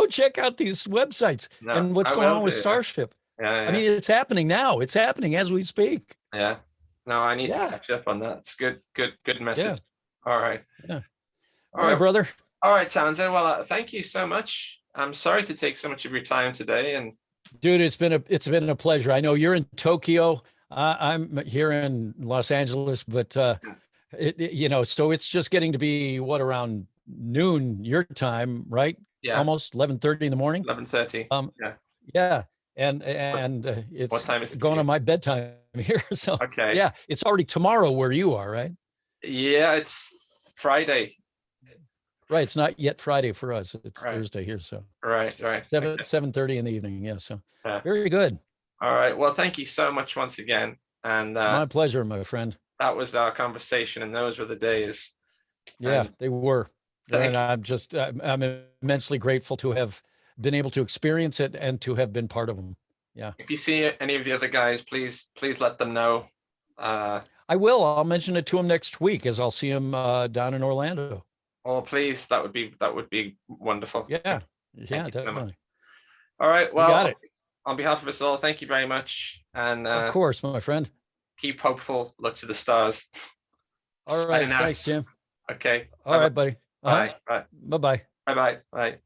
check out these websites and what's going on with Starship. Yeah. I mean, it's happening now. It's happening as we speak. Yeah. No, I need to catch up on that. It's good message. Yeah. All right. Yeah. All right, brother. All right, Townsend. Well, thank you so much. I'm sorry to take so much of your time today. And dude, it's been a pleasure. I know you're in Tokyo. I'm here in Los Angeles, but so it's just getting to be around noon your time, right? Yeah. Almost 11:30 in the morning. 11:30. Yeah. Yeah. And it's what time is it going on my bedtime here. So okay. Yeah, it's already tomorrow where you are, right? Yeah, it's Friday. Right. It's not yet Friday for us. It's Thursday here. So right. 7:30 in the evening. Yeah. So very good. All right. Well, thank you so much once again. And my pleasure, my friend. That was our conversation, and those were the days. Yeah, they were. And I'm immensely grateful to have been able to experience it and to have been part of them. Yeah. If you see any of the other guys, please let them know. I will. I'll mention it to him next week as I'll see him down in Orlando. Oh, please. That would be wonderful. Yeah. Yeah, definitely. All right. Well, got it. On behalf of us all, thank you very much. And of course, my friend. Keep hopeful. Look to the stars. All right. Thanks, Jim. Okay. All right, buddy. Bye. Bye. Bye-bye. Bye-bye. Bye.